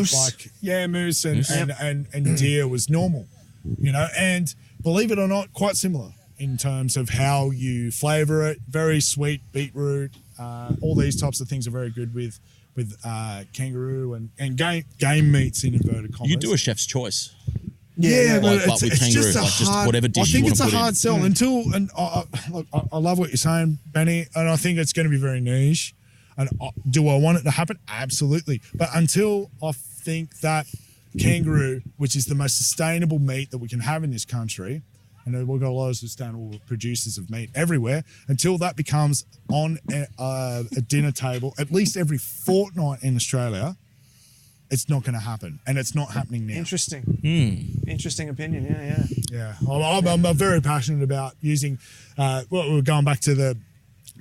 moose and deer was normal, and believe it or not, quite similar in terms of how you flavour it. Very sweet beetroot, all these types of things are very good with kangaroo and game meats in inverted commas. You do a chef's choice. Yeah, like with kangaroo, just whatever dish you want to put in. I think it's a hard sell I love what you're saying, Benny, and I think it's going to be very niche. And do I want it to happen? Absolutely. But until I think that kangaroo, which is the most sustainable meat that we can have in this country, and we've got a lot of sustainable producers of meat everywhere, until that becomes on a dinner table at least every fortnight in Australia, it's not going to happen. And it's not happening now. Interesting. Interesting opinion, yeah. I'm very passionate about using, we're going back to the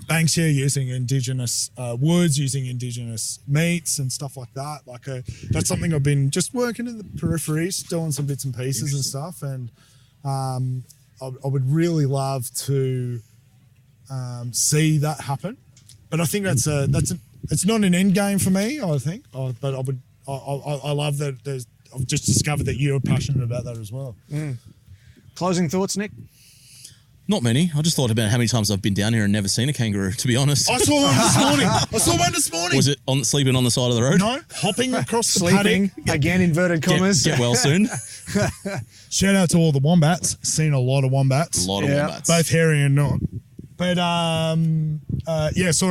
banks here, using Indigenous woods, using Indigenous meats and stuff like that. That's something I've been just working in the peripheries, doing some bits and pieces and stuff. And I would really love to see that happen. But I think it's not an end game for me, I think. But I love that I've just discovered that you're passionate about that as well. Closing thoughts, Nick? Not many. I just thought about how many times I've been down here and never seen a kangaroo, to be honest. I saw one this morning. Was it sleeping on the side of the road? No, hopping across the Sleeping, paddock. again, inverted commas. Get well soon. Shout out to all the wombats. Seen a lot of wombats. A lot of wombats. Both hairy and not. But saw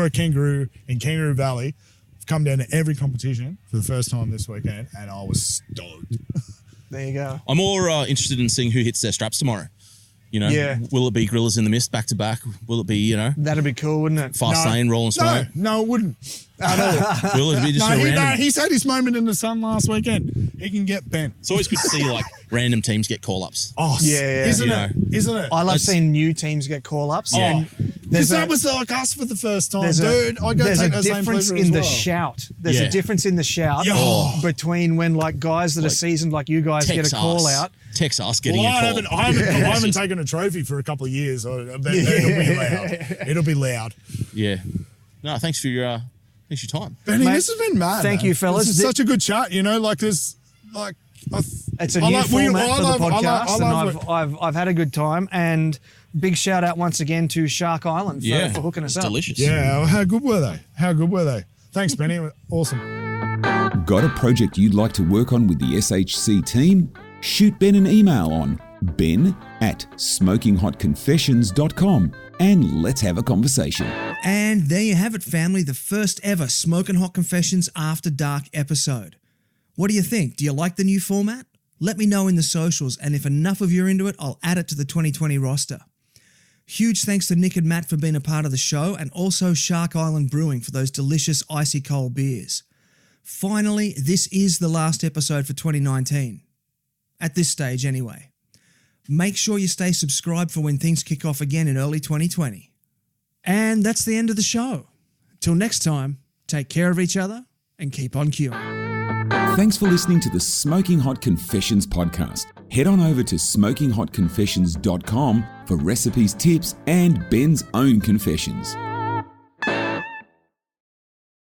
a kangaroo in Kangaroo Valley. I've come down to every competition for the first time this weekend, and I was stoked. There you go. I'm more interested in seeing who hits their straps tomorrow. Yeah. Will it be Gorillas in the Mist back to back? Will it be, That'd be cool, wouldn't it? Fast Lane, Rolling Smoke? No, it wouldn't. Will it be just a random? He's had his moment in the sun last weekend. He can get bent. It's always good to see random teams get call-ups. Oh, yeah. Isn't it? I love seeing new teams get call-ups. Yeah. Because that was like us for the first time, dude. I go there's take a that same difference pleasure in as the well. shout. There's Yeah. a difference in the shout between when guys that are seasoned like you guys get a call out. Texas getting Well, a call. I haven't taken a trophy for a couple of years. It'll be loud. It'll be loud. Yeah. No, thanks for your time. Benny, Mate, this has been mad. thank you, fellas. This is such a good chat. It's a new format for the podcast, and I've had a good time. And big shout out once again to Shark Island for hooking us up. Delicious. Yeah, how good were they? Thanks, Benny. Awesome. Got a project you'd like to work on with the SHC team? Shoot Ben an email on ben@smokinghotconfessions.com and let's have a conversation. And there you have it, family, the first ever Smoking Hot Confessions After Dark episode. What do you think? Do you like the new format? Let me know in the socials, and if enough of you are into it, I'll add it to the 2020 roster. Huge thanks to Nick and Matt for being a part of the show, and also Shark Island Brewing for those delicious icy cold beers. Finally, this is the last episode for 2019. At this stage, anyway. Make sure you stay subscribed for when things kick off again in early 2020. And that's the end of the show. Till next time, take care of each other and keep on queuing. Thanks for listening to the Smoking Hot Confessions podcast. Head on over to smokinghotconfessions.com for recipes, tips, and Ben's own confessions.